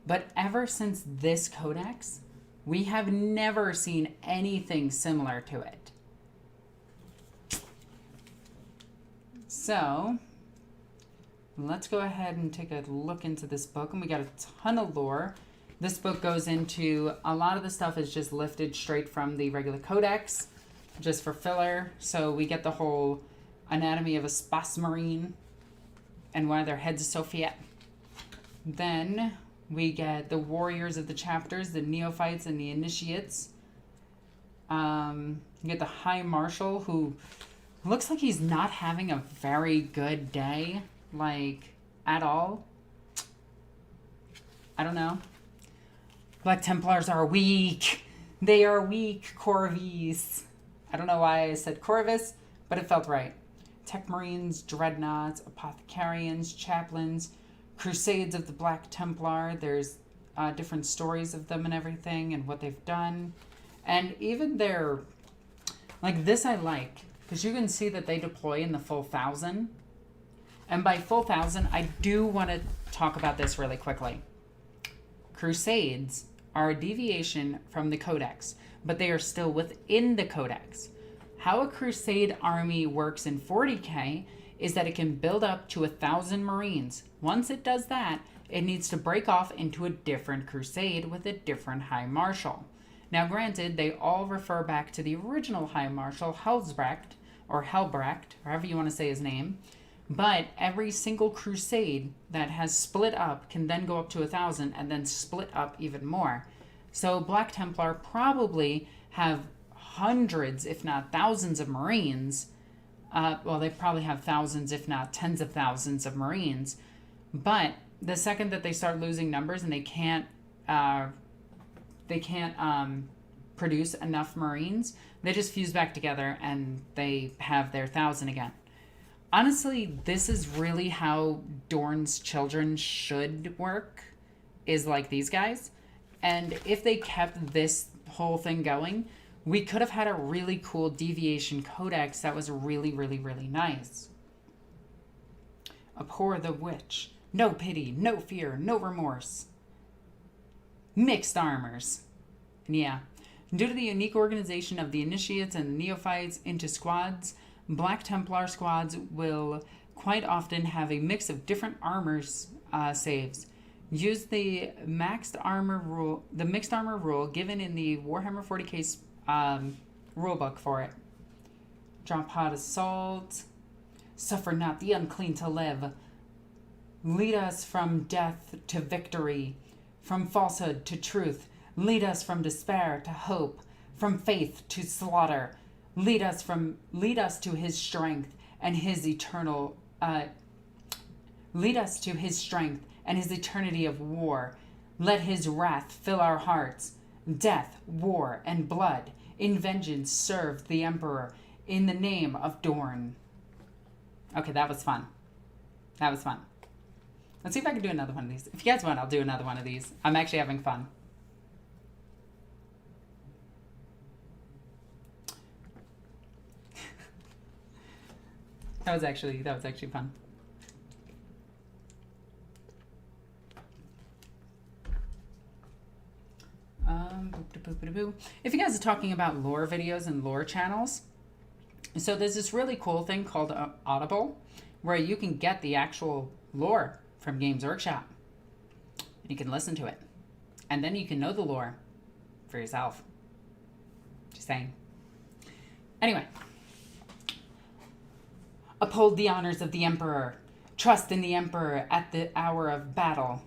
But ever since this codex, we have never seen anything similar to it. So let's go ahead and take a look into this book. And we got a ton of lore. This book goes into, a lot of the stuff is just lifted straight from the regular codex, just for filler. So we get the whole anatomy of a Space Marine and why their heads are so fat. Then we get the warriors of the chapters, the neophytes and the initiates. You get the High Marshal, who looks like he's not having a very good day, like, at all. I don't know. Black Templars are weak. They are weak, Corvus. I don't know why I said Corvus, but it felt right. Tech Marines, Dreadnoughts, Apothecarians, Chaplains, Crusades of the Black Templar. There's different stories of them and everything and what they've done. And even their, like this I like, because you can see that they deploy in the full 1,000. And by full 1,000, I do want to talk about this really quickly. Crusades are a deviation from the codex, but they are still within the codex. How a crusade army works in 40k is that it can build up to 1,000 Marines. Once it does that, it needs to break off into a different crusade with a different High Marshal. Now granted, they all refer back to the original High Marshal, Helsbrecht, or Helbrecht, however you want to say his name. But every single crusade that has split up can then go up to 1,000 and then split up even more. So Black Templar probably have hundreds, if not thousands of Marines. Well, they probably have thousands, if not tens of thousands of Marines. But the second that they start losing numbers and they can't produce enough Marines, they just fuse back together and they have their 1,000 again. Honestly, this is really how Dorne's children should work, is like these guys. And if they kept this whole thing going, we could have had a really cool deviation codex that was really, really, really nice. Abhor the witch. No pity, no fear, no remorse. Mixed armors. Yeah. Due to the unique organization of the initiates and neophytes into squads, Black Templar squads will quite often have a mix of different armors saves. Use the mixed armor rule given in the Warhammer 40k rulebook for it. Drop hot assault. Suffer not the unclean to live. Lead us from death to victory, from falsehood to truth. Lead us from despair to hope, from faith to slaughter. Lead us to his strength and his eternal. Lead us to his strength and his eternity of war. Let his wrath fill our hearts. Death, war, and blood. In vengeance serve the Emperor. In the name of Dorne. Okay, that was fun. That was fun. Let's see if I can do another one of these. If you guys want, I'll do another one of these. I'm actually having fun. That was actually fun. If you guys are talking about lore videos and lore channels, So there's this really cool thing called Audible, where you can get the actual lore from Games Workshop. You can listen to it. And then you can know the lore for yourself. Just saying. Anyway. Uphold the honors of the Emperor. Trust in the Emperor at the hour of battle.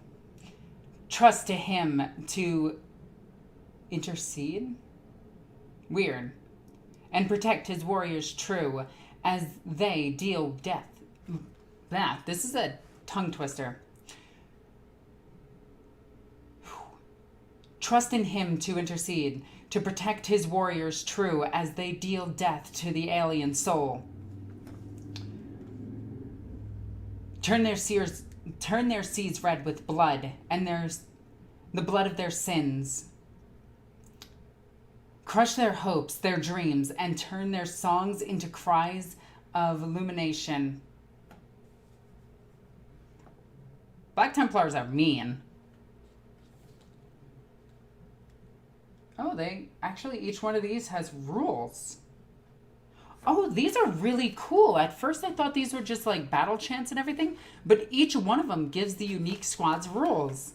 Trust to him to intercede? Weird. And protect his warriors true as they deal death. This is a tongue twister. Trust in him to intercede, to protect his warriors true as they deal death to the alien soul. Turn their seas red with blood, and the blood of their sins. Crush their hopes, their dreams, and turn their songs into cries of illumination. Black Templars are mean. Oh, each one of these has rules. Oh, these are really cool. At first I thought these were just like battle chants and everything, but each one of them gives the unique squad's rules.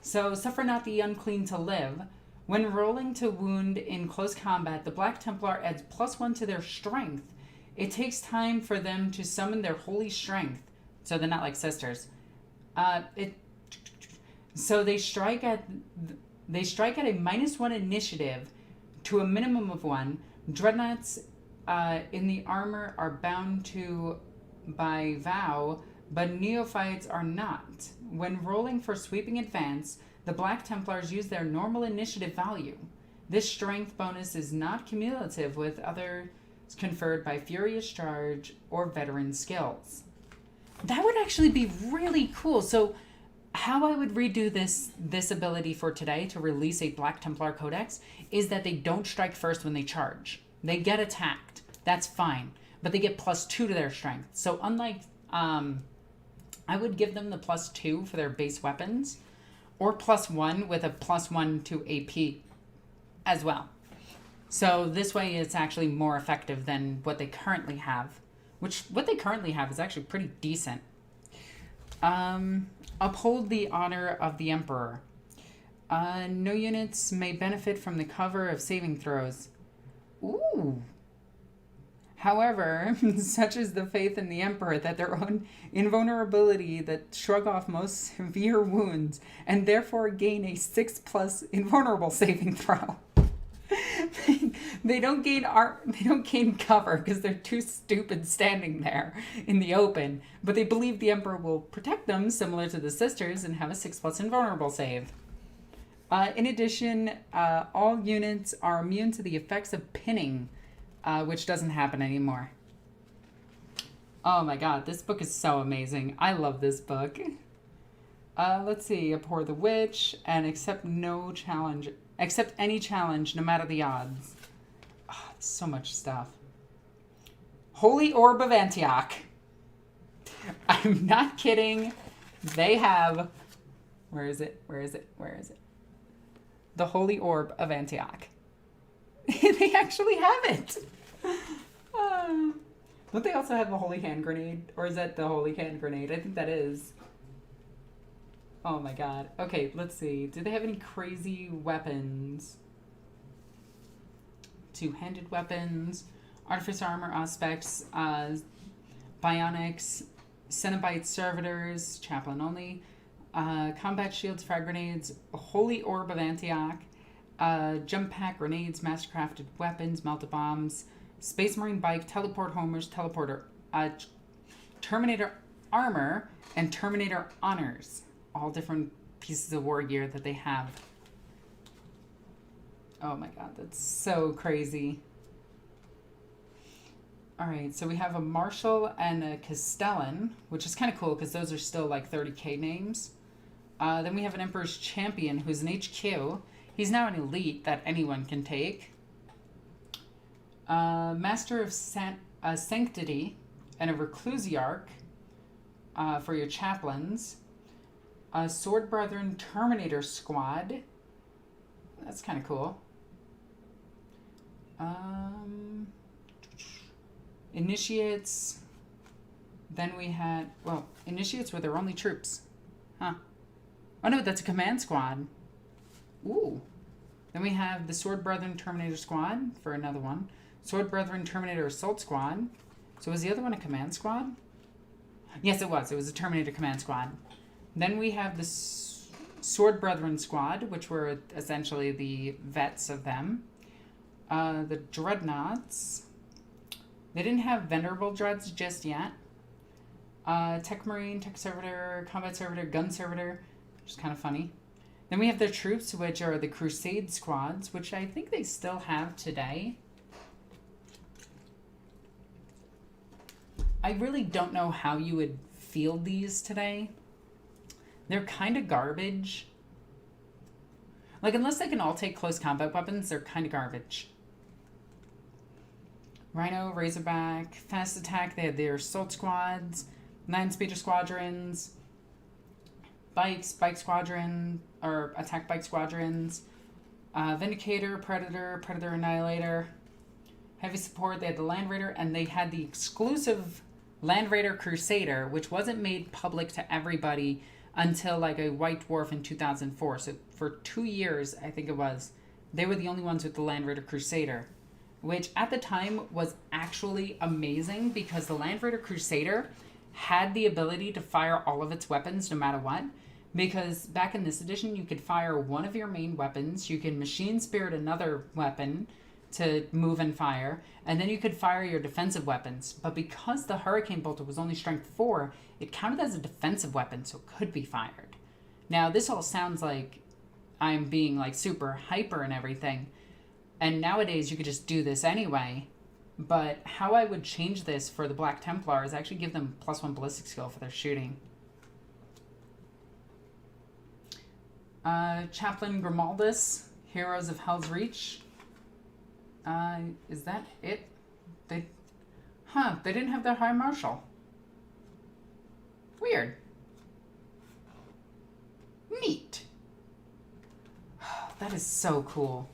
So, suffer not the unclean to live. When rolling to wound in close combat, the Black Templar adds +1 to their strength. It takes time for them to summon their holy strength. So they're not like sisters. So they strike at a -1 initiative to a minimum of 1. Dreadnoughts in the armor are bound to by vow, but neophytes are not. When rolling for sweeping advance, the Black Templars use their normal initiative value. This strength bonus is not cumulative with others conferred by Furious Charge or veteran skills. That would actually be really cool. So how I would redo this ability for today to release a Black Templar codex is that they don't strike first when they charge. They get attacked. That's fine. But they get +2 to their strength. So unlike, I would give them the +2 for their base weapons, or +1 with a +1 to AP as well. So this way it's actually more effective than what they currently have, which what they currently have is actually pretty decent. Uphold the honor of the Emperor. No units may benefit from the cover of saving throws. Ooh. However, such is the faith in the Emperor that their own invulnerability that shrug off most severe wounds and therefore gain a 6+ invulnerable saving throw. They don't gain cover because they're too stupid standing there in the open, but they believe the Emperor will protect them, similar to the sisters, and have a 6+ invulnerable save. In addition, all units are immune to the effects of pinning, which doesn't happen anymore. Oh my god, this book is so amazing. I love this book. Let's see. Abhor the Witch and accept any challenge, no matter the odds. Oh, so much stuff. Holy Orb of Antioch. I'm not kidding. They have... Where is it? The Holy Orb of Antioch. They actually have it. Don't they also have the Holy Hand Grenade? Or is that the Holy Hand Grenade? I think that is. Oh my god. Okay, let's see. Do they have any crazy weapons? Two-handed weapons, artificer armor aspects, bionics, Cenobite servitors, chaplain only, combat shields, frag grenades, Holy Orb of Antioch, jump pack, grenades, mastercrafted weapons, melted bombs, Space Marine bike, teleport homers, teleporter, Terminator armor, and Terminator honors. All different pieces of war gear that they have. Oh my god, that's so crazy. Alright, so we have a Marshal and a Castellan, which is kind of cool because those are still like 30k names. Then we have an Emperor's Champion, who's an HQ. He's now an elite that anyone can take. Master of Sanctity and a Reclusiarch for your chaplains. Sword Brethren Terminator Squad. That's kind of cool. Initiates. Then we had, well, Initiates were their only troops. Huh. Oh no, that's a command squad. Ooh. Then we have the Sword Brethren Terminator Squad for another one. Sword Brethren Terminator Assault Squad. So was the other one a command squad? Yes, it was. It was a Terminator command squad. Then we have the Sword Brethren Squad, which were essentially the vets of them. The Dreadnoughts. They didn't have Venerable Dreads just yet. Tech Marine, Tech Servitor, Combat Servitor, Gun Servitor, which is kind of funny. Then we have their troops, which are the Crusade Squads, which I think they still have today. I really don't know how you would field these today. They're kind of garbage. Like, unless they can all take close combat weapons, they're kind of garbage. Rhino, Razorback, Fast Attack, they had their Assault Squads, 9-Speeder Squadrons, Bike Squadron, or Attack Bike Squadrons, Vindicator, Predator, Predator Annihilator, Heavy Support, they had the Land Raider, and they had the exclusive Land Raider Crusader, which wasn't made public to everybody until like a White Dwarf in 2004. So for 2 years, I think it was, they were the only ones with the Land Raider Crusader, which at the time was actually amazing because the Land Raider Crusader had the ability to fire all of its weapons no matter what. Because back in this edition, you could fire one of your main weapons, you can Machine Spirit another weapon to move and fire, and then you could fire your defensive weapons. But because the Hurricane Bolter was only strength 4, it counted as a defensive weapon, so it could be fired. Now, this all sounds like I'm being like super hyper and everything, and nowadays you could just do this anyway, but how I would change this for the Black Templar is actually give them +1 ballistic skill for their shooting. Chaplain Grimaldus, Heroes of Hell's Reach. Is that it? They didn't have their High Marshal. Weird. Neat. That is so cool.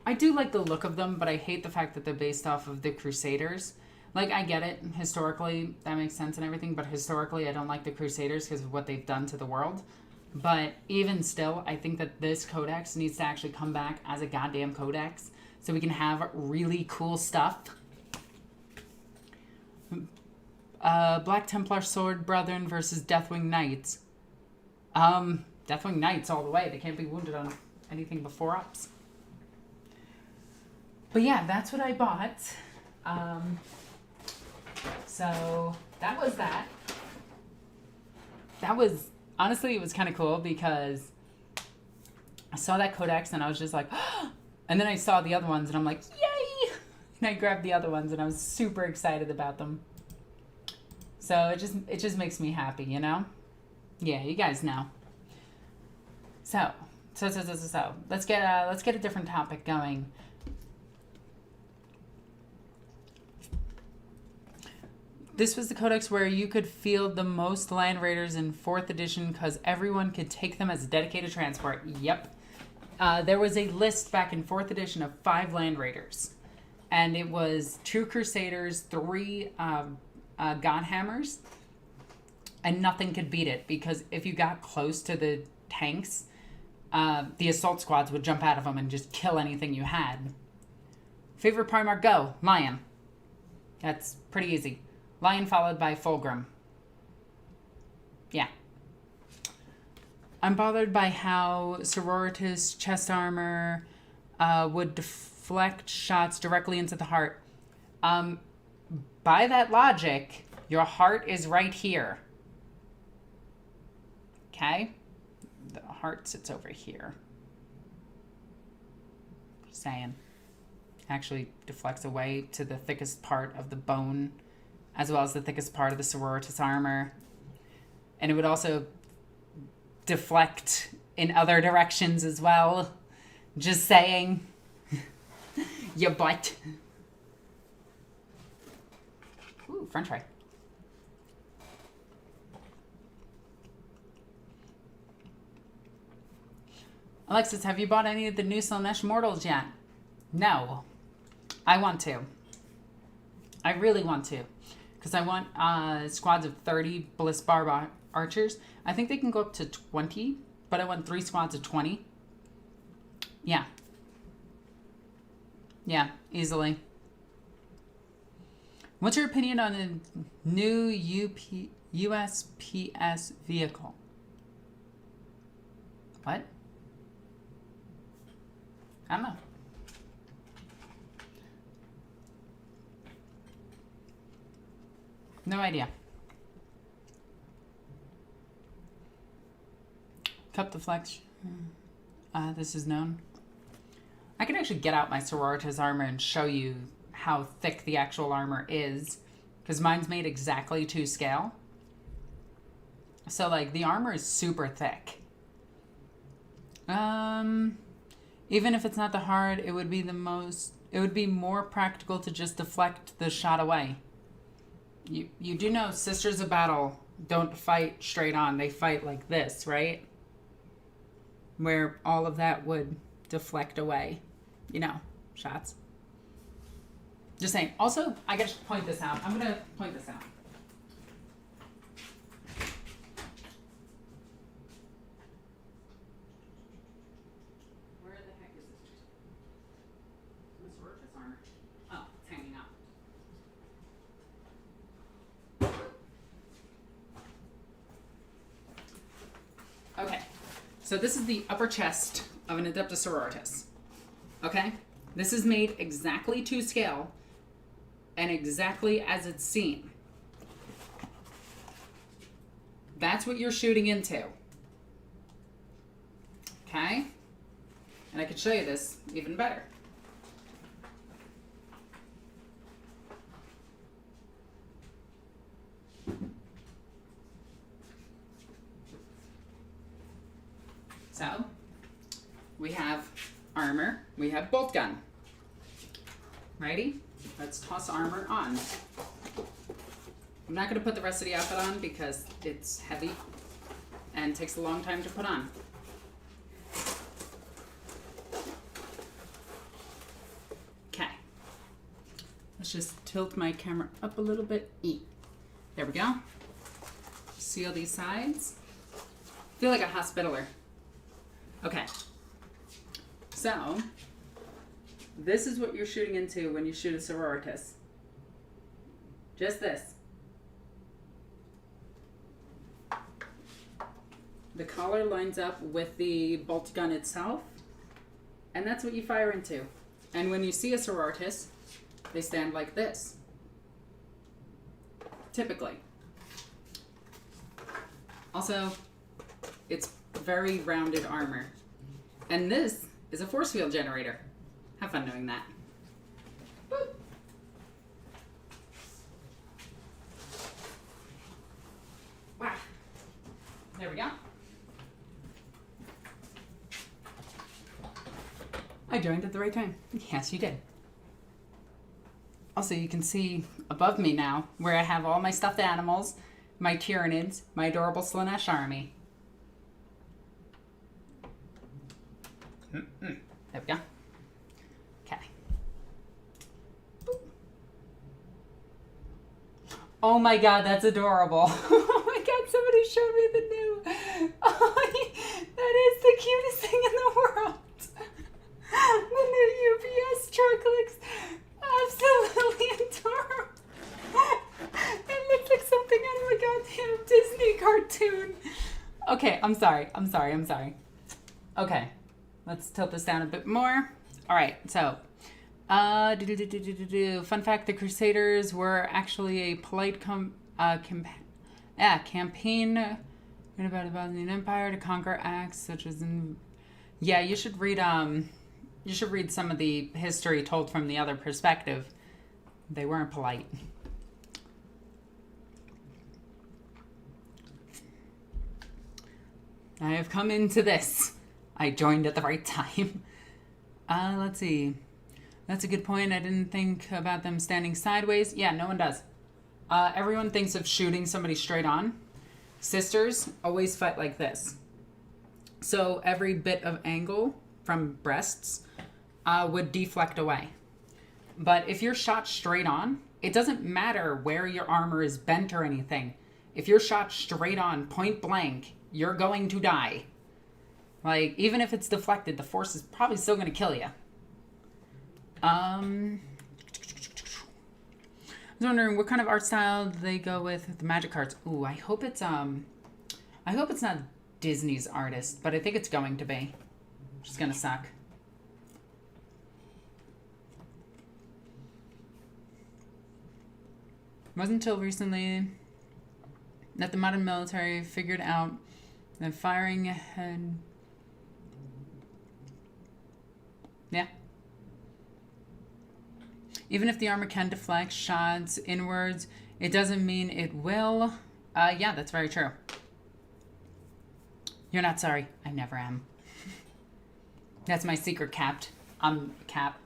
I do like the look of them, but I hate the fact that they're based off of the Crusaders. Like, I get it. Historically, that makes sense and everything, but historically, I don't like the Crusaders because of what they've done to the world. But even still, I think that this codex needs to actually come back as a goddamn codex so we can have really cool stuff. Black Templar Sword Brethren versus Deathwing Knights. Deathwing Knights all the way. They can't be wounded on anything before ups. But yeah, that's what I bought. So that was that. That was, honestly, it was kind of cool because I saw that codex and I was just like, and then I saw the other ones and I'm like, yay! And I grabbed the other ones and I was super excited about them. So it just makes me happy, you know? Yeah, you guys know. So let's get a different topic going. This was the codex where you could field the most Land Raiders in 4th edition because everyone could take them as a dedicated transport. Yep. There was a list back in 4th edition of 5 Land Raiders. And it was 2 Crusaders, 3 Godhammers, and nothing could beat it because if you got close to the tanks, the assault squads would jump out of them and just kill anything you had. Favorite Primarch, go. Lion. That's pretty easy. Lion followed by Fulgrim. Yeah. I'm bothered by how Sororitas chest armor would deflect shots directly into the heart. By that logic, your heart is right here. Okay? The heart sits over here. Just saying. Actually deflects away to the thickest part of the bone, as well as the thickest part of the Sororitas armor. And it would also deflect in other directions as well. Just saying. Your butt. Ooh, french fry. Alexis, have you bought any of the new Slaanesh Mortals yet? No. I want to. I really want to. Because I want squads of 30 Bliss archers. I think they can go up to 20, but I want 3 squads of 20. Yeah. Yeah, easily. What's your opinion on a new USPS vehicle? What? I don't know. No idea. Cup the flex. This is known. I can actually get out my Sororitas armor and show you how thick the actual armor is, because mine's made exactly to scale. So like the armor is super thick. Even if it's not the hard, it would be more practical to just deflect the shot away. You do know Sisters of Battle don't fight straight on. They fight like this, right? Where all of that would deflect away, you know, shots. Just saying. Also, I gotta point this out. I'm gonna point this out. Where the heck is this? This Sororitas armor. Oh, it's hanging out. Okay, so this is the upper chest of an Adeptus Sororitas. Okay? This is made exactly to scale and exactly as it's seen. That's what you're shooting into. Okay? And I could show you this even better. So, we have armor, we have bolt gun. Righty? Let's toss armor on. I'm not going to put the rest of the outfit on because it's heavy and takes a long time to put on. Okay. Let's just tilt my camera up a little bit. There we go. Seal these sides. Feel like a hospitaler. Okay, so this is what you're shooting into when you shoot a Sororitas. Just this. The collar lines up with the bolt gun itself, and that's what you fire into. And when you see a Sororitas, they stand like this, typically. Also, it's very rounded armor. And this is a force field generator. Have fun knowing that. Boop. Wow. There we go. I joined at the right time. Yes, you did. Also, you can see above me now where I have all my stuffed animals, my Tyranids, my adorable Slaanesh army. There we go. Okay. Boop. Oh my god, that's adorable. Oh my god, somebody showed me the new. Oh, that is the cutest thing in the world. The new UPS truck looks absolutely adorable. It looks like something out of a goddamn Disney cartoon. Okay, I'm sorry. Okay. Let's tilt this down a bit more. All right, so, fun fact, the Crusaders were actually a polite campaign about the Byzantine Empire to conquer acts such as yeah, you should read some of the history told from the other perspective. They weren't polite. I have come into this. I joined at the right time. Let's see. That's a good point. I didn't think about them standing sideways. Yeah, no one does. Everyone thinks of shooting somebody straight on. Sisters always fight like this. So every bit of angle from breasts would deflect away. But if you're shot straight on, It doesn't matter where your armor is bent or anything. If you're shot straight on, point blank, you're going to die. Like, even if it's deflected, the force is probably still going to kill you. I was wondering what kind of art style do they go with the Magic cards. Ooh, I hope it's not Disney's artist, but I think it's going to be. Which is going to suck. It wasn't until recently that the modern military figured out that firing ahead. Yeah. Even if the armor can deflect shots inwards, it doesn't mean it will. Yeah, that's very true. You're not sorry. I never am. That's my secret capped. I'm cap.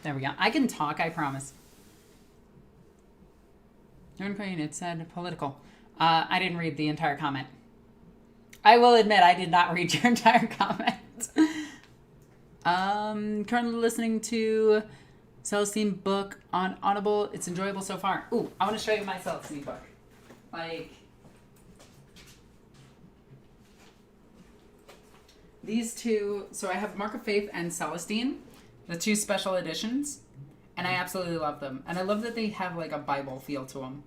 There we go. I can talk, I promise. It said political. I didn't read the entire comment. I will admit I did not read your entire comment. Currently listening to Celestine book on Audible. It's enjoyable so far. Ooh, I want to show you my Celestine book. Like, these two, so I have Mark of Faith and Celestine, the two special editions, and I absolutely love them. And I love that they have like a Bible feel to them.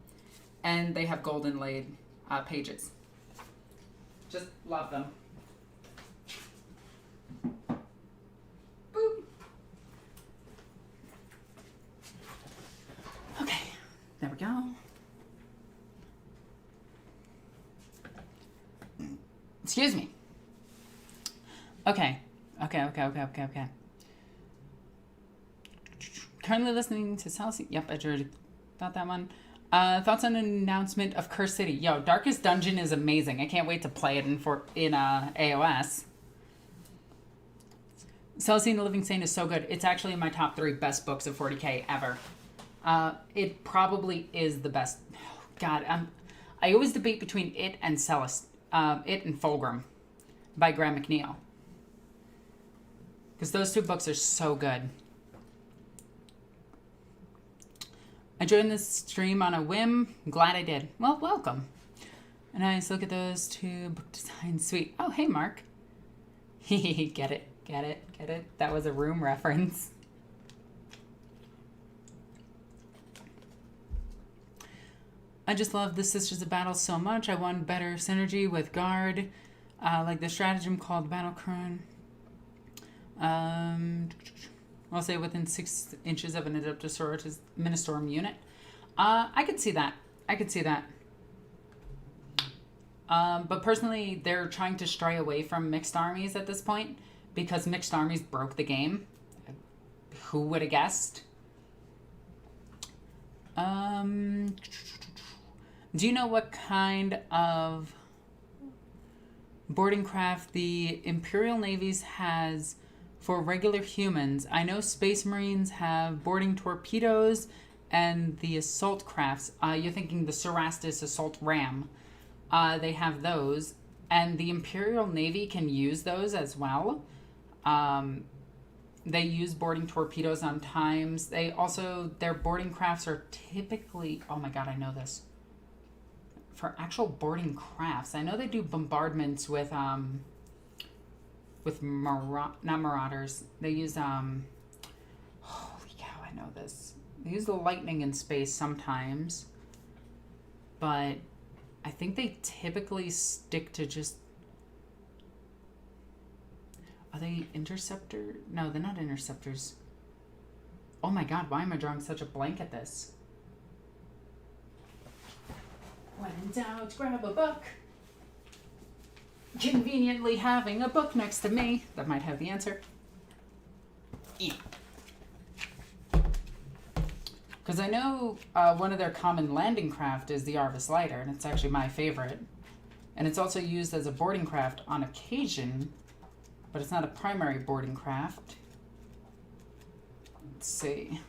And they have gold inlaid pages. Just love them. Boop. Okay, there we go. Excuse me. Okay. Currently listening to Celestine. Yep, I already thought that one. Thoughts on an announcement of Curse City? Yo, Darkest Dungeon is amazing. I can't wait to play it in AOS. Celestine the Living Saint is so good. It's actually in my top 3 best books of 40k ever. It probably is the best. God, I always debate between it and it and Fulgrim by Graham McNeil. Because those 2 books are so good. I joined this stream on a whim. Glad I did. Well, welcome. And nice look at those 2 book designs. Sweet. Oh, hey, Mark. Get it. That was a Room reference. I just love the Sisters of Battle so much. I want better synergy with Guard. Like the stratagem called Battle Crown. I'll say within 6 inches of an Adeptus or Ministorum unit. I could see that. But personally, they're trying to stray away from mixed armies at this point because mixed armies broke the game. Who would have guessed? Do you know what kind of boarding craft the Imperial Navies has for regular humans? I know Space Marines have boarding torpedoes and the assault crafts. You're thinking the Cerastus assault ram. They have those. And the Imperial Navy can use those as well. They use boarding torpedoes on times. Their boarding crafts are typically, oh my god, I know this. For actual boarding crafts, I know they do bombardments with not marauders. They use holy cow, I know this. They use the lightning in space sometimes, but I think they typically stick to just. Are they interceptor? No, they're not interceptors. Oh my god, why am I drawing such a blank at this? When in doubt, grab a book. Conveniently having a book next to me that might have the answer. Because I know one of their common landing craft is the Arvis Lighter, and it's actually my favorite. And it's also used as a boarding craft on occasion, but it's not a primary boarding craft. Let's see.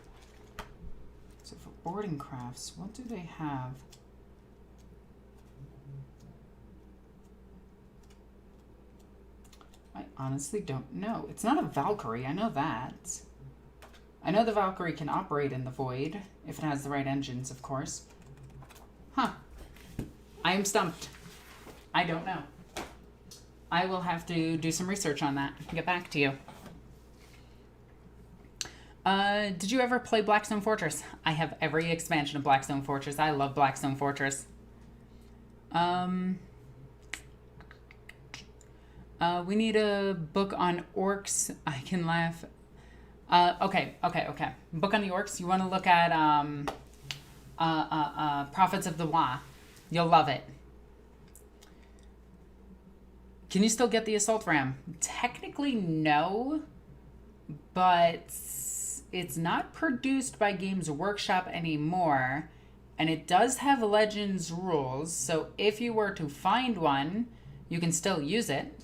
So for boarding crafts, what do they have? I honestly don't know. It's not a Valkyrie, I know that. I know the Valkyrie can operate in the void, if it has the right engines, of course. Huh. I am stumped. I don't know. I will have to do some research on that and get back to you. Did you ever play Blackstone Fortress? I have every expansion of Blackstone Fortress. I love Blackstone Fortress. We need a book on orcs. I can laugh. Okay. Book on the orcs. You want to look at Prophets of the Wa. You'll love it. Can you still get the assault ram? Technically, no, but it's not produced by Games Workshop anymore, and it does have Legends rules, so if you were to find one, you can still use it.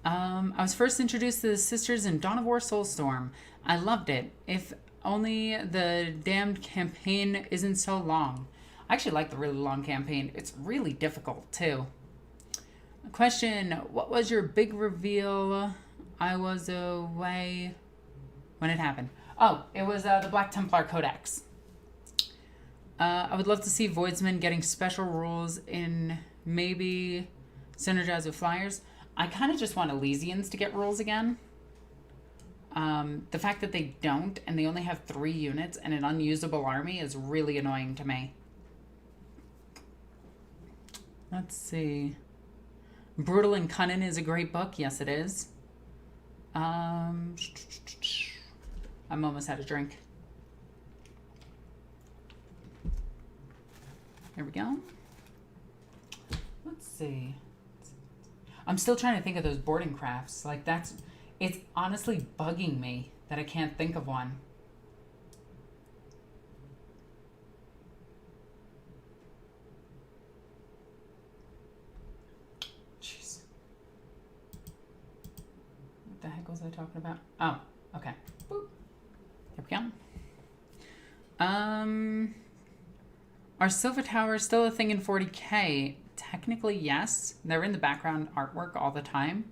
I was first introduced to the sisters in Dawn of War Soulstorm. I loved it. If only the damned campaign isn't so long. I actually like the really long campaign. It's really difficult, too. Question, what was your big reveal? I was away when it happened. Oh, it was the Black Templar Codex. I would love to see Voidsman getting special rules in maybe synergize with Flyers. I kind of just want Elysians to get rules again. The fact that they don't and they only have 3 units and an unusable army is really annoying to me. Let's see. Brutal and Cunning is a great book. Yes, it is. I'm almost out of drink. There we go. Let's see. I'm still trying to think of those boarding crafts. Like, it's honestly bugging me that I can't think of one. Jeez. What the heck was I talking about? Oh, okay. Boop. There we go. Are Silver Towers still a thing in 40K? Technically, yes. They're in the background artwork all the time.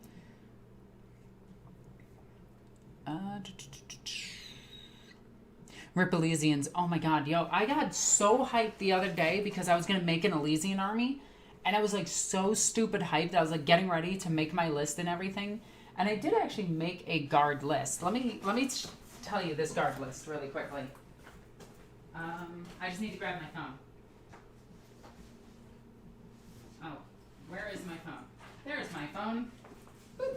Rip Elysians. Oh my god, yo. I got so hyped the other day because I was going to make an Elysian army. And I was like so stupid hyped. I was like getting ready to make my list and everything. And I did actually make a guard list. Let me tell you this guard list really quickly. I just need to grab my phone. Oh, where is my phone? There's my phone. Boop.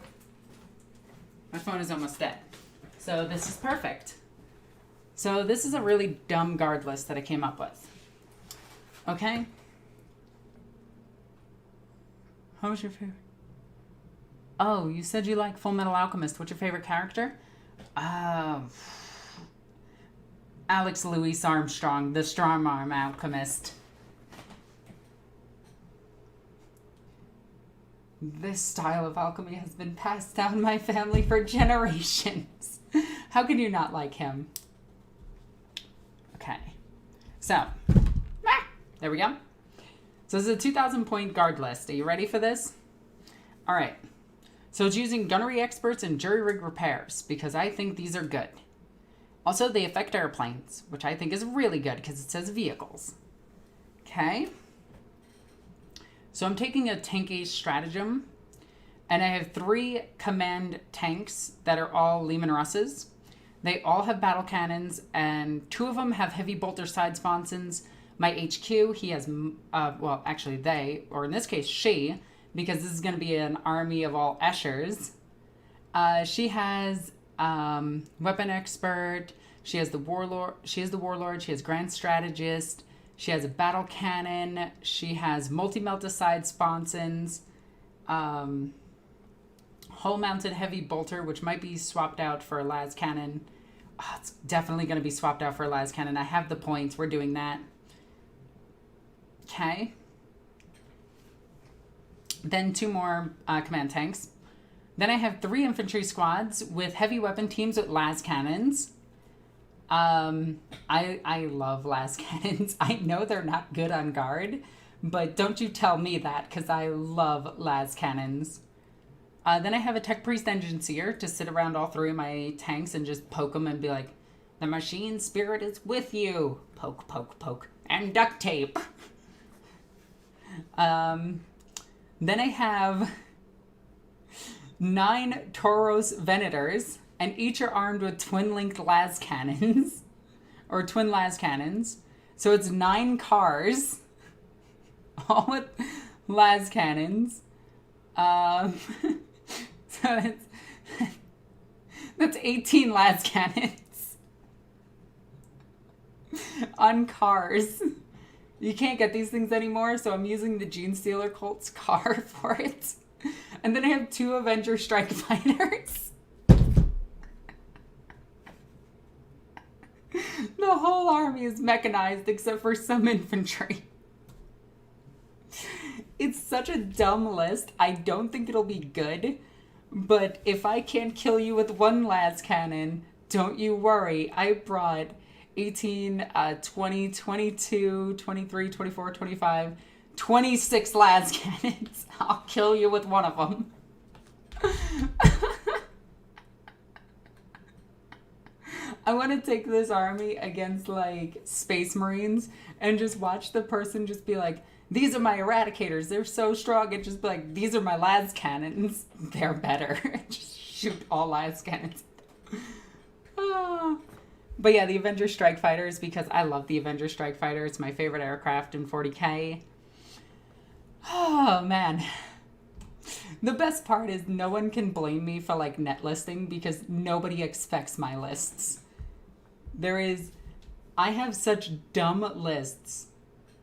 My phone is almost dead. So this is perfect. So this is a really dumb guard list that I came up with. Okay? How was your favorite? Oh, you said you like Full Metal Alchemist. What's your favorite character? Alex Louis Armstrong, the Strong Arm Alchemist. This style of alchemy has been passed down my family for generations. How can you not like him? Okay. So, there we go. So this is a 2,000 point guard list. Are you ready for this? All right. So it's using gunnery experts and jury rig repairs because I think these are good. Also, they affect airplanes, which I think is really good because it says vehicles. Okay. So I'm taking a tanky stratagem, and I have 3 command tanks that are all Lehman Russes. They all have battle cannons, and 2 of them have heavy bolter side sponsons. My HQ, he has, well, actually they, or in this case she, because this is going to be an army of all Eschers. She has weapon expert. She has the warlord. She has grand strategist. She has a battle cannon. She has multi-melta side sponsons. Hull-mounted heavy bolter, which might be swapped out for a las cannon. Oh, it's definitely going to be swapped out for a las cannon. I have the points. We're doing that. Okay. Then 2 more command tanks. Then I have 3 infantry squads with heavy weapon teams with las cannons. I love las cannons. I know they're not good on guard, but don't you tell me that because I love las cannons. Then I have a Tech Priest Engine Seer to sit around all three of my tanks and just poke them and be like, the machine spirit is with you. Poke, poke, poke. And duct tape. Then I have 9 Tauros Venators, and each are armed with twin-linked las cannons. Or twin las cannons. So it's 9 cars. All with las cannons. So that's 18 las cannons. On cars. You can't get these things anymore, so I'm using the Genestealer Cult's car for it. And then I have 2 Avenger Strike Fighters. The whole army is mechanized except for some infantry. It's such a dumb list. I don't think it'll be good. But if I can't kill you with 1 las cannon, don't you worry. I brought 18, 20, 22, 23, 24, 25, 26 las cannons. I'll kill you with one of them. I want to take this army against, like, Space Marines and just watch the person just be like, these are my Eradicators. They're so strong. And just be like, these are my las cannons. They're better. Just shoot all las cannons. Oh. But yeah, the Avenger Strike Fighters, because I love the Avenger Strike Fighter. It's my favorite aircraft in 40K. Oh, man. The best part is no one can blame me for, like, net listing because nobody expects my lists. I have such dumb lists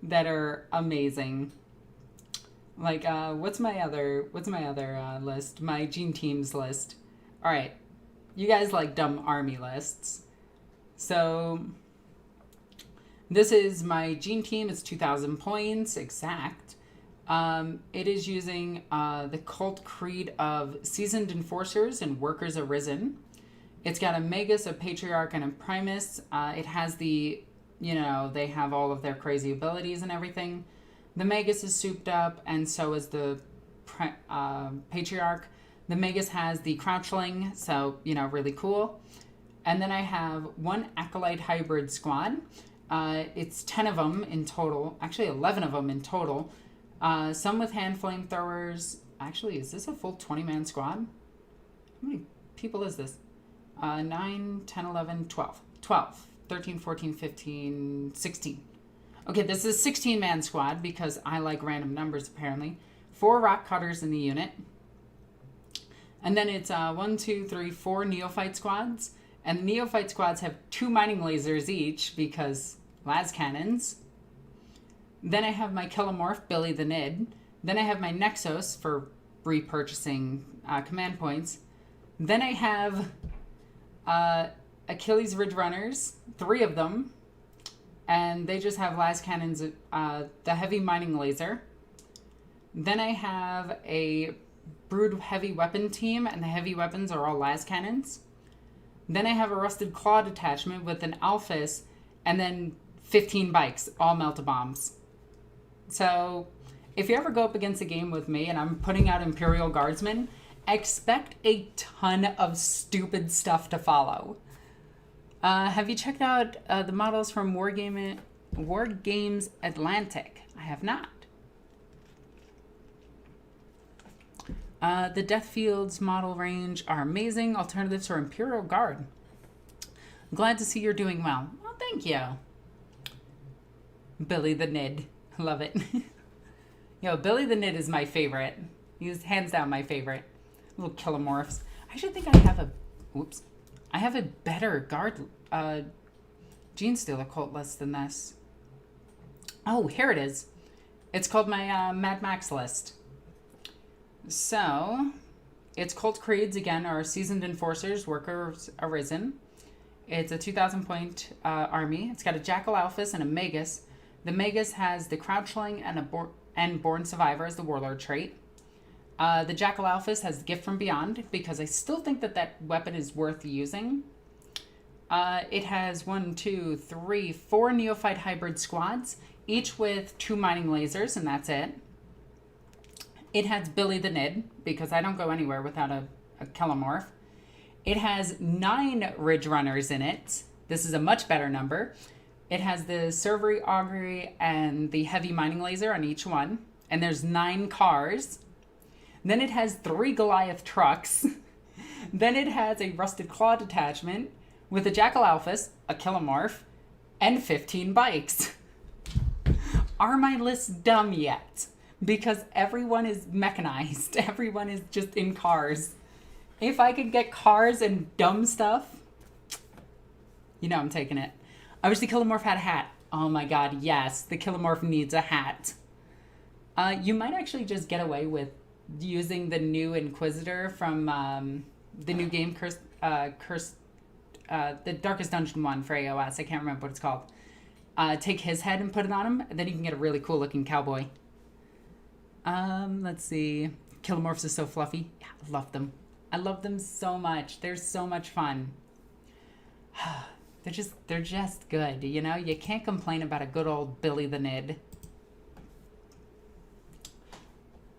that are amazing. Like, what's my other list? My Gene Teams list. All right. You guys like dumb army lists. So this is my Gene Team. It's 2,000 points exact. It is using the Cult Creed of Seasoned Enforcers and Workers Arisen. It's got a Magus, a Patriarch, and a Primus. It has the, they have all of their crazy abilities and everything. The Magus is souped up, and so is the Patriarch. The Magus has the Crouchling, so, really cool. And then I have 1 Acolyte Hybrid Squad. It's 10 of them in total. Actually, 11 of them in total. Some with hand flamethrowers. Actually, is this a full 20-man squad? How many people is this? 9, 10, 11, 12. 12, 13, 14, 15, 16. Okay, this is a 16-man squad because I like random numbers, apparently. 4 Rock Cutters in the unit. And then it's 1, 2, 3, 4 Neophyte squads. And the Neophyte squads have 2 mining lasers each because las cannons. Then I have my Kilomorph, Billy the Nid. Then I have my Nexos for repurchasing command points. Then I have Achilles Ridge Runners, 3 of them. And they just have las cannons, the heavy mining laser. Then I have a Brood heavy weapon team, and the heavy weapons are all las cannons. Then I have a Rusted Claw detachment with an Alphys, and then 15 bikes, all melt-a-bombs. So, if you ever go up against a game with me and I'm putting out Imperial Guardsmen, expect a ton of stupid stuff to follow. Have you checked out the models from War Games Atlantic? I have not. The Deathfield's model range are amazing. Alternatives for Imperial Guard. Glad to see you're doing well. Well, thank you. Billy the Nid. Love it. Billy the Nid is my favorite. He's hands down my favorite. Little Kilomorphs. I actually think I have a better guard Genestealer cult list than this. Oh, here it is. It's called my Mad Max list. So, its cult creeds, again, are Seasoned Enforcers, Workers Arisen. It's a 2,000 point army. It's got a Jackal Alphys and a Magus. The Magus has the Crouchling and Born Survivor as the Warlord trait. The Jackal Alphys has the Gift from Beyond, because I still think that weapon is worth using. It has 1, 2, 3, 4 Neophyte Hybrid squads, each with 2 mining lasers, and that's it. It has Billy the Nid, because I don't go anywhere without a Kilomorph. It has 9 Ridge Runners in it. This is a much better number. It has the Servery Augury and the Heavy Mining Laser on each one. And there's 9 cars. Then it has 3 Goliath trucks. Then it has a Rusted Claw detachment with a Jackal Alphas, a Kilomorph, and 15 bikes. Are my lists dumb yet? Because everyone is mechanized. Everyone is just in cars. If I could get cars and dumb stuff, you know I'm taking it. I wish the Kilomorph had a hat. Oh my god, yes. The Kilomorph needs a hat. You might actually just get away with using the new Inquisitor from the new game, the Darkest Dungeon one for AOS. I can't remember what it's called. Take his head and put it on him, and then you can get a really cool looking cowboy. Let's see. Kilomorphs are so fluffy. Yeah, I love them. I love them so much. They're so much fun. They're just good, you know? You can't complain about a good old Billy the Nid.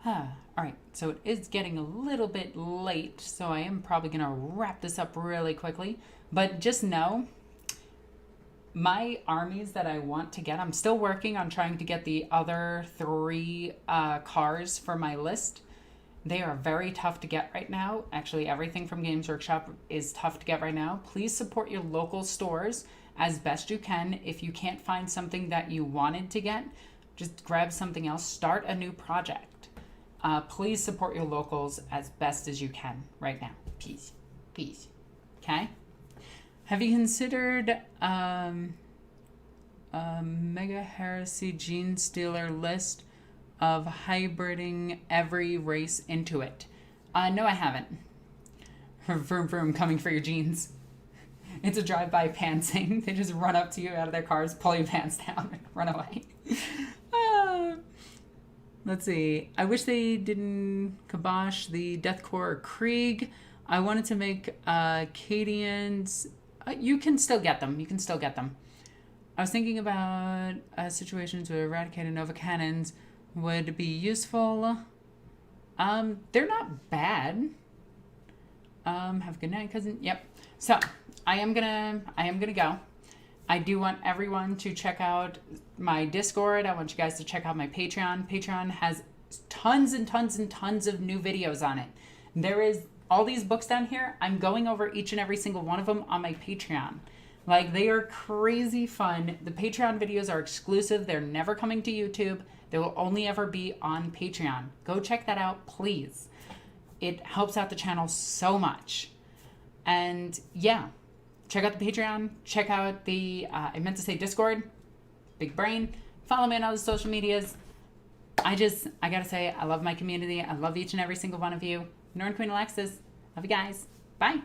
Alright, so it is getting a little bit late, so I am probably going to wrap this up really quickly. But just know, my armies that I want to get, I'm still working on trying to get the other 3 cars for my list. They are very tough to get right now. Actually, everything from Games Workshop is tough to get right now. Please support your local stores as best you can. If you can't find something that you wanted to get, just grab something else. Start a new project. Please support your locals as best as you can right now. Peace. Peace. Okay? Have you considered Mega Heresy Genestealer list of hybriding every race into it? No, I haven't. Vroom vroom, coming for your jeans. It's a drive-by pantsing. They just run up to you out of their cars, pull your pants down, and run away. Let's see. I wish they didn't kibosh the Deathcore or Krieg. I wanted to make Cadians. You can still get them. You can still get them. I was thinking about situations where eradicated Nova Cannons would be useful. They're not bad. Have a good night, cousin. Yep. So I am gonna go. I do want everyone to check out my Discord. I want you guys to check out my Patreon. Patreon has tons and tons and tons of new videos on it. There is all these books down here. I'm going over each and every single one of them on my Patreon. Like, they are crazy fun. The Patreon videos are exclusive. They're never coming to YouTube. They will only ever be on Patreon. Go check that out, please. It helps out the channel so much. And yeah, check out the Patreon. Check out the, I meant to say Discord. Big brain. Follow me on all the social medias. I gotta say, I love my community. I love each and every single one of you. NornQueenAlexis. Love you guys. Bye.